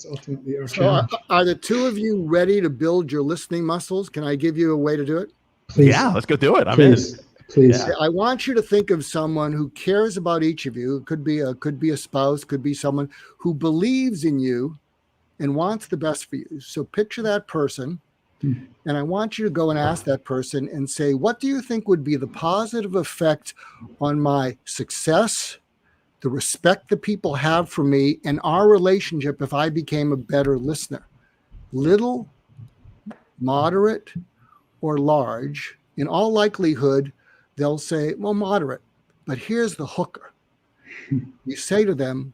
ultimately our challenge. Are the two of you ready to build your listening muscles? Can I give you a way to do it? Please. Yeah, let's go do it. I'm Please. in. Please. Yeah. I want you to think of someone who cares about each of you. It could be a spouse, could be someone who believes in you and wants the best for you. So picture that person, and I want you to go and ask that person and say, what do you think would be the positive effect on my success, the respect that people have for me, and our relationship if I became a better listener? Little, moderate, or large? In all likelihood, they'll say, well, moderate. But here's the hooker. You say to them,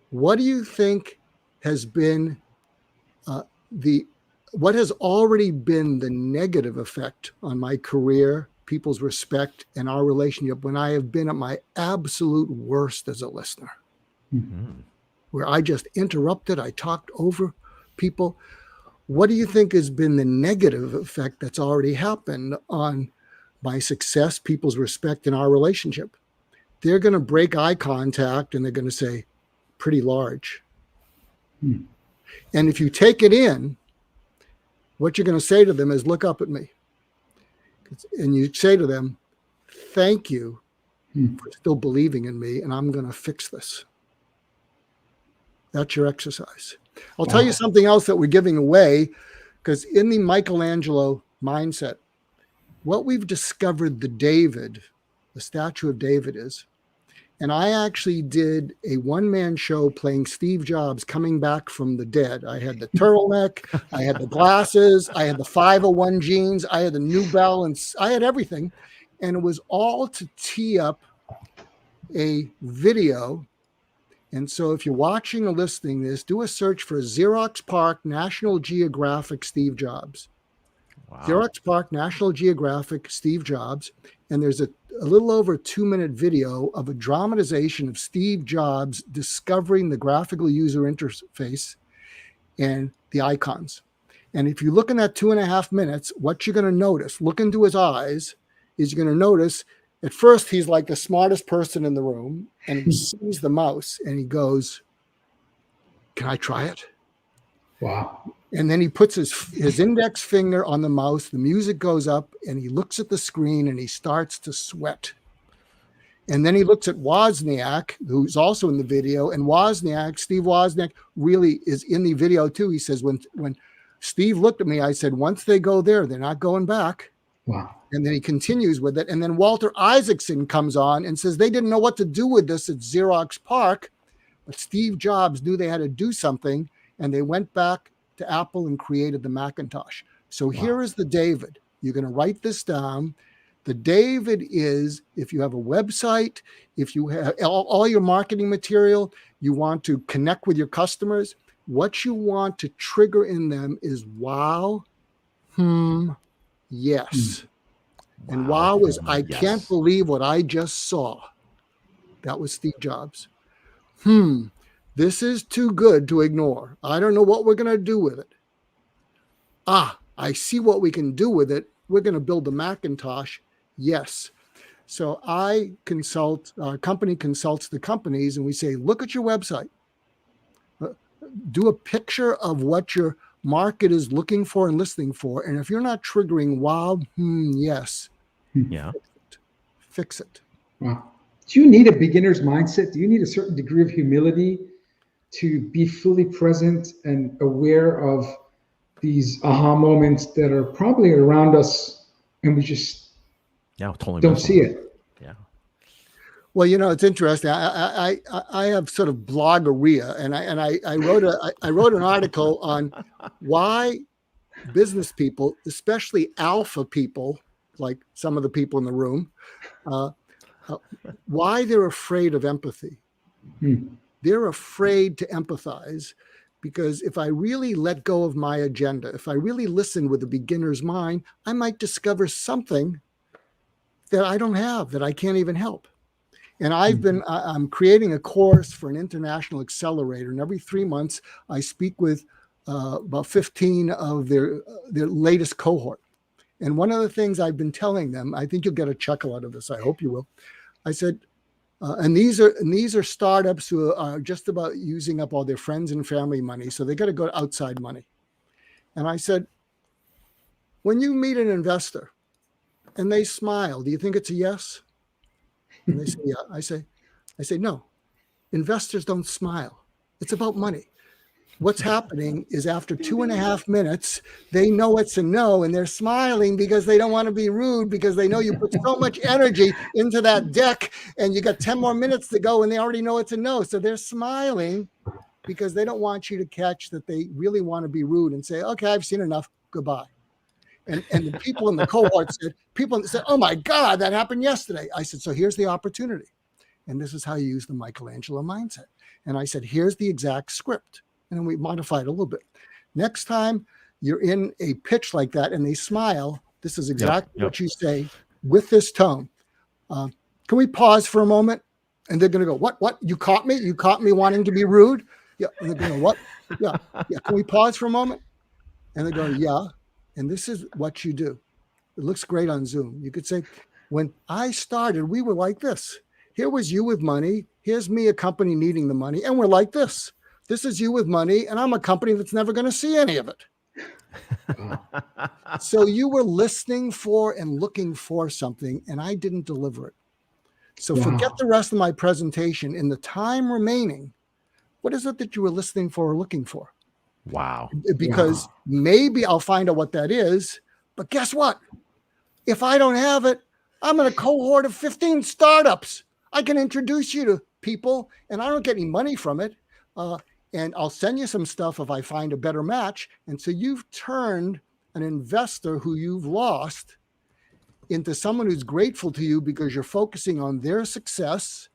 what do you think has been what has already been the negative effect on my career, people's respect and our relationship when I have been at my absolute worst as a listener, where I just interrupted, I talked over people. What do you think has been the negative effect that's already happened on my success, people's respect, and our relationship? They're going to break eye contact and they're going to say, pretty large. And if you take it in, what you're going to say to them is, look up at me. And you say to them, thank you for still believing in me, and I'm going to fix this. That's your exercise. I'll tell you something else that we're giving away, because in the Michelangelo mindset, what we've discovered the statue of David is, and I actually did a one-man show playing Steve Jobs coming back from the dead. I had the turtleneck, I had the glasses, I had the 501 jeans, I had the New Balance, I had everything. And it was all to tee up a video. And so if you're watching or listening to this, do a search for Xerox PARC National Geographic Steve Jobs. Wow. Xerox PARC National Geographic Steve Jobs. And there's a little over 2-minute video of a dramatization of Steve Jobs discovering the graphical user interface and the icons. And if you look in that 2.5 minutes, what you're going to notice, look into his eyes, is you're going to notice at first he's like the smartest person in the room, and he sees the mouse and he goes, can I try it? Wow. And then he puts his index finger on the mouse, the music goes up, and he looks at the screen and he starts to sweat. And then he looks at Wozniak, who's also in the video, and Steve Wozniak really is in the video too. He says, when Steve looked at me, I said, once they go there, they're not going back. Wow. And then he continues with it. And then Walter Isaacson comes on and says, they didn't know what to do with this at Xerox PARC, but Steve Jobs knew they had to do something, and they went back to Apple and created the Macintosh. So here is the David. You're going to write this down. The David is, if you have a website, if you have all your marketing material, you want to connect with your customers, what you want to trigger in them is wow, yes. And wow is, I can't believe what I just saw. That was Steve Jobs. This is too good to ignore. I don't know what we're going to do with it. I see what we can do with it. We're going to build the Macintosh. Yes. So I consult, our company consults the companies, and we say, look at your website. Do a picture of what your market is looking for and listening for. And if you're not triggering wow, yes. Yeah. Fix it. Wow. Do you need a beginner's mindset? Do you need a certain degree of humility to be fully present and aware of these aha moments that are probably around us, and we just totally don't see it? Yeah. Well, it's interesting. I have sort of bloggeria, and I wrote an article on why business people, especially alpha people, like some of the people in the room, why they're afraid of empathy. They're afraid to empathize because if I really let go of my agenda, if I really listen with a beginner's mind, I might discover something that I don't have, that I can't even help. And I'm creating a course for an international accelerator. And every 3 months, I speak with about 15 of their latest cohort. And one of the things I've been telling them, I think you'll get a chuckle out of this. I hope you will. I said, and these are startups who are just about using up all their friends and family money. So they got to go outside money. And I said, when you meet an investor and they smile, do you think it's a yes? And they say, yeah. I say, no, investors don't smile. It's about money. What's happening is after 2.5 minutes, they know it's a no, and they're smiling because they don't want to be rude, because they know you put so much energy into that deck and you got 10 more minutes to go and they already know it's a no. So they're smiling because they don't want you to catch that they really want to be rude and say, okay, I've seen enough, goodbye. And the people in the cohort said, oh my God, that happened yesterday. I said, so here's the opportunity. And this is how you use the Michelangelo mindset. And I said, here's the exact script. And then we modified it a little bit. Next time you're in a pitch like that and they smile, this is exactly what you say. with this tone. Can we pause for a moment? And they're going to go, what? You caught me? You caught me wanting to be rude? Yeah. And they're going to, what? Yeah. Yeah. Can we pause for a moment? And they're going, yeah. And this is what you do. It looks great on Zoom. You could say, when I started, we were like this. Here was you with money. Here's me, a company needing the money. And we're like this. This is you with money. And I'm a company that's never going to see any of it. So you were listening for and looking for something, and I didn't deliver it. So forget the rest of my presentation. In the time remaining, what is it that you were listening for or looking for? Wow. Because maybe I'll find out what that is. But guess what? If I don't have it, I'm in a cohort of 15 startups. I can introduce you to people, and I don't get any money from it. And I'll send you some stuff if I find a better match. And so you've turned an investor who you've lost into someone who's grateful to you because you're focusing on their success.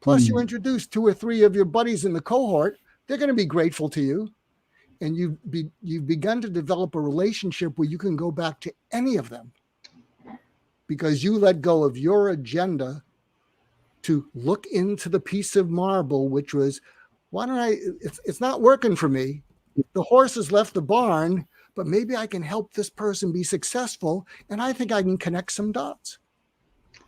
Plus, you introduce 2 or 3 of your buddies in the cohort. They're going to be grateful to you. And you've begun to develop a relationship where you can go back to any of them because you let go of your agenda to look into the piece of marble, which was, why don't it's not working for me. The horse has left the barn, but maybe I can help this person be successful. And I think I can connect some dots.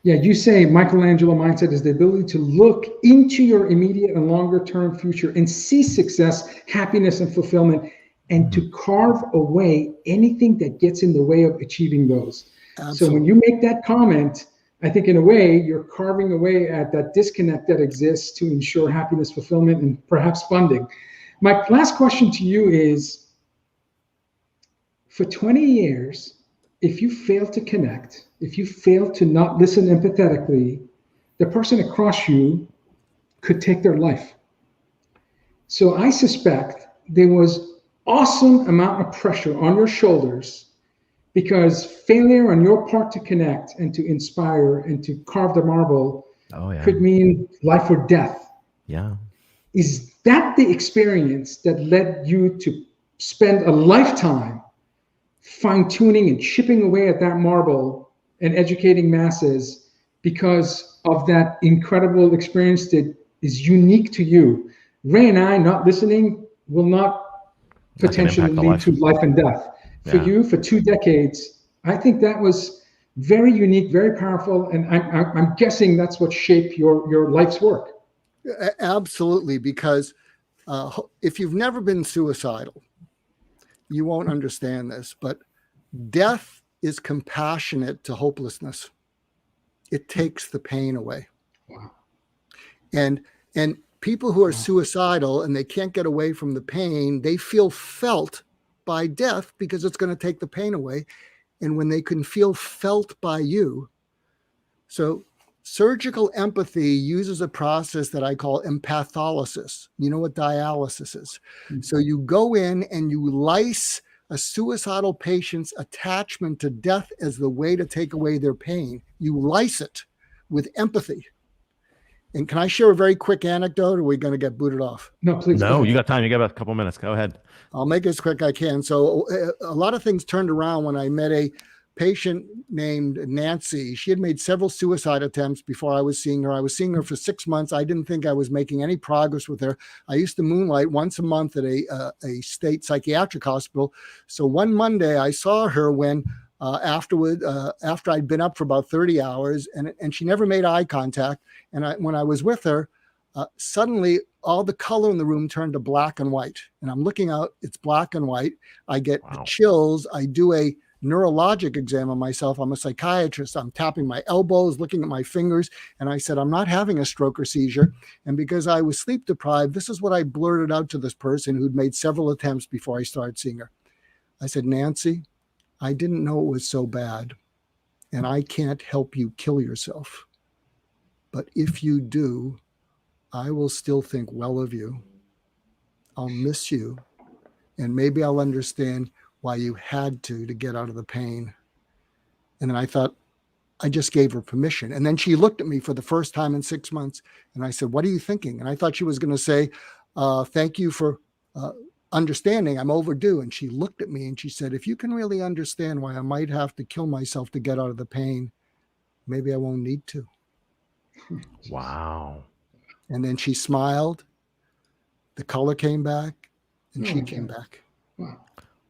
Yeah, you say Michelangelo mindset is the ability to look into your immediate and longer term future and see success, happiness, and fulfillment, and to carve away anything that gets in the way of achieving those. Absolutely. So when you make that comment, I think in a way you're carving away at that disconnect that exists to ensure happiness, fulfillment, and perhaps funding. My last question to you is, for 20 years, if you fail to connect, if you fail to not listen empathetically, the person across you could take their life. So I suspect there was awesome amount of pressure on your shoulders because failure on your part to connect and to inspire and to carve the marble could mean life or death. Yeah. Is that the experience that led you to spend a lifetime fine-tuning and chipping away at that marble and educating masses because of that incredible experience that is unique to you? Ray and I not listening will not potentially lead to life and death. For you, for 2 decades, I think that was very unique, very powerful, and I'm guessing that's what shaped your life's work. Absolutely, because if you've never been suicidal, you won't understand this, but death is compassionate to hopelessness. It takes the pain away. Wow. And people who are suicidal and they can't get away from the pain, they feel felt by death because it's going to take the pain away. And when they can feel felt by you, so surgical empathy uses a process that I call empatholysis. You know what dialysis is? Mm-hmm. So you go in and you lyse a suicidal patient's attachment to death as the way to take away their pain. You lyse it with empathy. And can I share a very quick anecdote, or are we going to get booted off? No, please. No, you got time. You got about a couple minutes. Go ahead. I'll make it as quick as I can. So a lot of things turned around when I met a patient named Nancy. She had made several suicide attempts before I was seeing her. I was seeing her for 6 months. I didn't think I was making any progress with her. I used to moonlight once a month at a state psychiatric hospital. So one Monday I saw her when after I'd been up for about 30 hours and she never made eye contact. And when I was with her, suddenly all the color in the room turned to black and white. And I'm looking out, it's black and white. I get chills. I do a neurologic exam on myself. I'm a psychiatrist. I'm tapping my elbows, looking at my fingers. And I said, I'm not having a stroke or seizure. And because I was sleep deprived, this is what I blurted out to this person who'd made several attempts before I started seeing her. I said, Nancy, I didn't know it was so bad. And I can't help you kill yourself. But if you do, I will still think well of you. I'll miss you. And maybe I'll understand why you had to get out of the pain. And then I thought, I just gave her permission. And then she looked at me for the first time in 6 months. And I said, what are you thinking? And I thought she was going to say, thank you for understanding. I'm overdue. And she looked at me and she said, if you can really understand why I might have to kill myself to get out of the pain, maybe I won't need to. Wow. And then she smiled. The color came back, and she Okay. came back. Wow.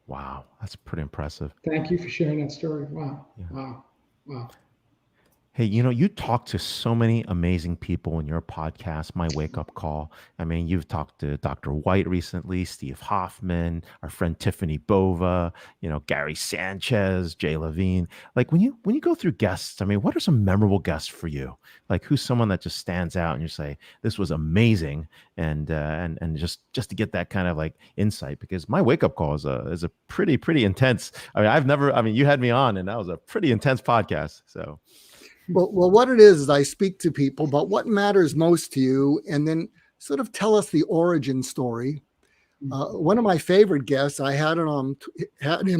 Wow. That's pretty impressive. Thank you for sharing that story. Wow. Yeah. Wow. Wow. Hey, you talk to so many amazing people in your podcast, My Wake Up Call. I mean, you've talked to Dr. White recently, Steve Hoffman, our friend Tiffany Bova, Gary Sanchez, Jay Levine. Like when you go through guests, I mean, what are some memorable guests for you? Like who's someone that just stands out and you say, this was amazing, and just to get that kind of like insight, because My Wake Up Call is a pretty intense. I mean, you had me on and that was a pretty intense podcast. So Well, what it is I speak to people about what matters most to you, and then sort of tell us the origin story. One of my favorite guests, I had him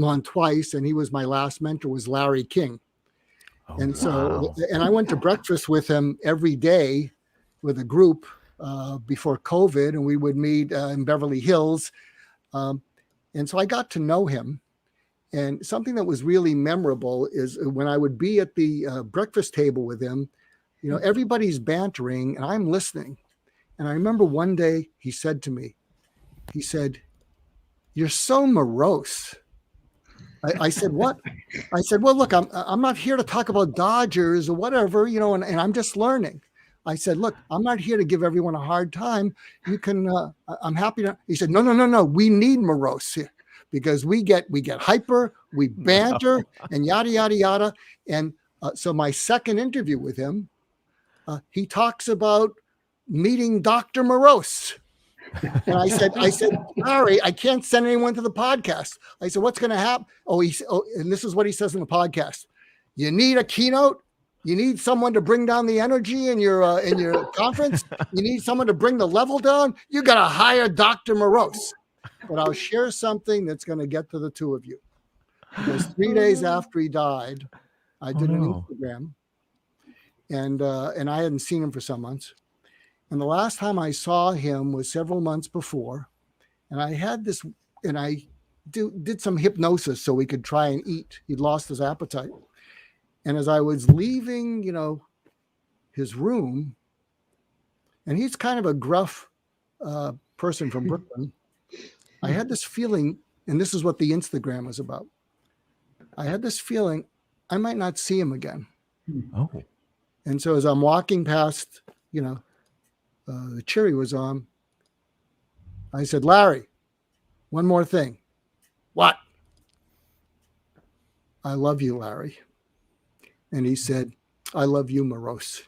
on twice, and he was my last mentor, was Larry King. And so, and I went to breakfast with him every day with a group before COVID, and we would meet in Beverly Hills. And so I got to know him. And something that was really memorable is when I would be at the breakfast table with him, everybody's bantering and I'm listening. And I remember one day he said to me, he said, "You're so morose." I said, "What?" I said, "Well, look, I'm not here to talk about Dodgers or whatever, and I'm just learning." I said, "Look, I'm not here to give everyone a hard time. You can, I'm happy to." He said, No, we need morose here. Because we get hyper, we banter, and yada, yada, yada. And so my second interview with him, he talks about meeting Dr. Morose. And I said, Larry, I can't send anyone to the podcast. I said, what's going to happen? And this is what he says in the podcast. You need a keynote. You need someone to bring down the energy in your conference. You need someone to bring the level down. You got to hire Dr. Morose. But I'll share something that's going to get to the two of you. Because 3 days after he died, I did an Instagram, and I hadn't seen him for some months. And the last time I saw him was several months before, and I had this, and I did some hypnosis so we could try and eat. He'd lost his appetite, and as I was leaving, his room, and he's kind of a gruff person from Brooklyn. I had this feeling, and this is what the Instagram was about. I had this feeling I might not see him again. Oh. And so as I'm walking past, the cherry was on, I said, Larry, one more thing. What? I love you, Larry. And he said, I love you, Morose.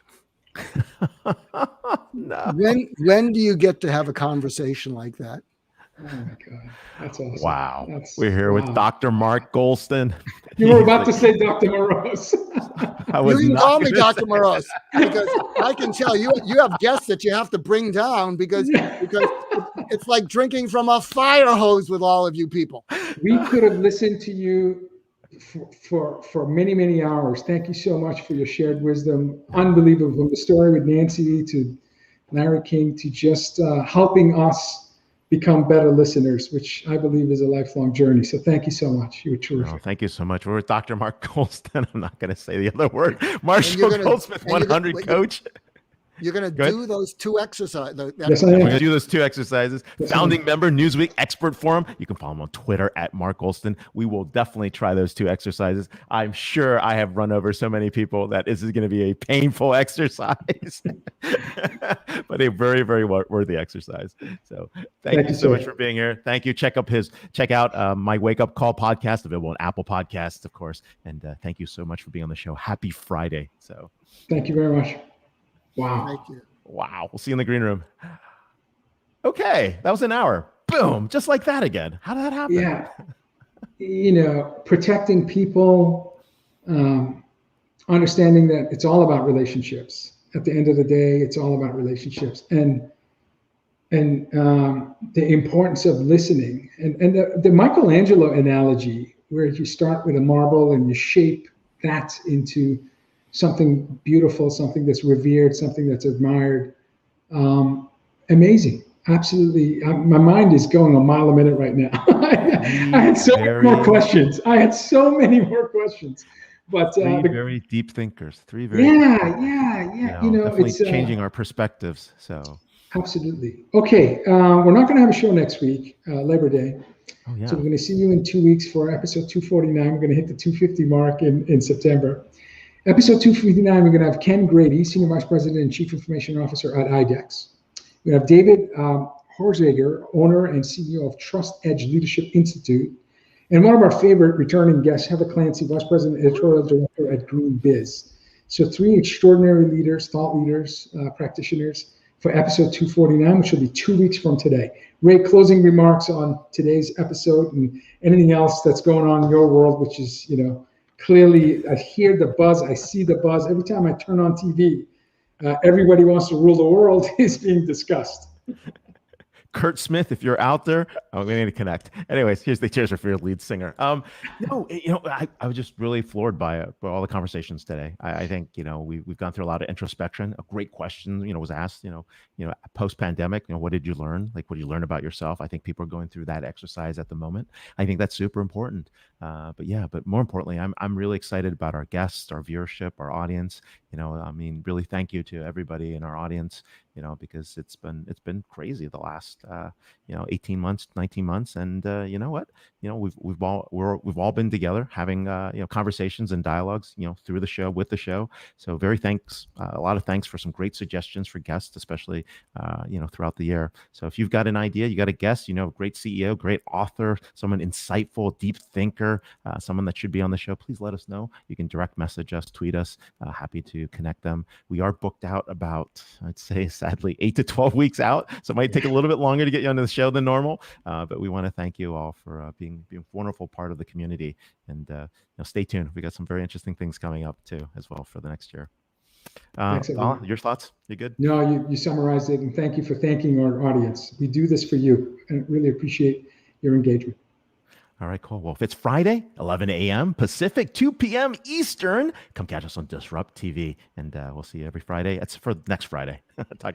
No. When do you get to have a conversation like that? Oh my God. That's awesome. Wow. We're here with Dr. Mark Goulston. You were about to say Dr. Morose. You can call me Dr. Morose, because I can tell you have guests that you have to bring down because it's like drinking from a fire hose with all of you people. We could have listened to you for many, many hours. Thank you so much for your shared wisdom. Unbelievable. From the story with Nancy to Larry King to just helping us become better listeners, which I believe is a lifelong journey. So thank you so much. You were terrific. Oh, thank you so much. We're with Dr. Mark Goulston. I'm not going to say the other word. Marshall Goldsmith, 100 coach. You're going to do those two exercises. Yes, I am. We're going to do those two exercises. Yes, Founding member, Newsweek expert forum. You can follow him on Twitter at Mark Goulston. We will definitely try those two exercises. I'm sure I have run over so many people that this is going to be a painful exercise, but a very, very worthy exercise. So thank you so much for being here. Thank you. Check out My Wake Up Call podcast, available on Apple Podcasts, of course. And thank you so much for being on the show. Happy Friday. So thank you very much. Wow. Thank you. Wow. We'll see you in the green room. Okay. That was an hour. Boom. Just like that again. How did that happen? Yeah. Protecting people, understanding that it's all about relationships. At the end of the day, it's all about relationships and the importance of listening. And the Michelangelo analogy, where you start with a marble and you shape that into something beautiful, something that's revered, something that's admired. Amazing. Absolutely. My mind is going a mile a minute right now. I had so many more questions. But Three very deep thinkers. Three very yeah. definitely It's changing our perspectives. So absolutely. Okay, we're not going to have a show next week, Labor Day. oh yeah. So we're going to see you in 2 weeks for episode 249. We're going to hit the 250 mark in September. Episode 259, we're going to have Ken Grady, Senior Vice President and Chief Information Officer at IDEX. We have David Horzager, owner and CEO of Trust Edge Leadership Institute. And one of our favorite returning guests, Heather Clancy, Vice President, Editorial Director at Green Biz. So 3 extraordinary leaders, thought leaders, practitioners for episode 249, which will be 2 weeks from today. Ray, closing remarks on today's episode and anything else that's going on in your world, which is, clearly I hear the buzz, I see the buzz. Every time I turn on TV, everybody wants to rule the world is being discussed. Kurt Smith, if you're out there, we need to connect. Anyways, here's the cheers for your lead singer. No, I was just really floored by all the conversations today. I think, we've gone through a lot of introspection. A great question, was asked, post pandemic, what did you learn? Like, what did you learn about yourself? I think people are going through that exercise at the moment. I think that's super important. But more importantly, I'm really excited about our guests, our viewership, our audience. Really thank you to everybody in our audience, because it's been crazy the last 18 months, 19 months. And you know what? We've all been together having conversations and dialogues, through the show, with the show. So a lot of thanks for some great suggestions for guests, especially throughout the year. So if you've got an idea, you got a guest, great CEO, great author, someone insightful, deep thinker, someone that should be on the show, please let us know. You can direct message us, tweet us. Happy to connect them. We are booked out about, I'd say, sadly, 8 to 12 weeks out. So it might take a little bit longer to get you onto the show than normal. But we want to thank you all for being a wonderful part of the community. And stay tuned. We got some very interesting things coming up too, as well, for the next year. Your thoughts? You good? No, you summarized it, and thank you for thanking our audience. We do this for you, and really appreciate your engagement. All right, cool. Well, if it's Friday, 11 a.m. Pacific, 2 p.m. Eastern, come catch us on DisrupTV, and we'll see you every Friday. It's for next Friday. Talk to you later.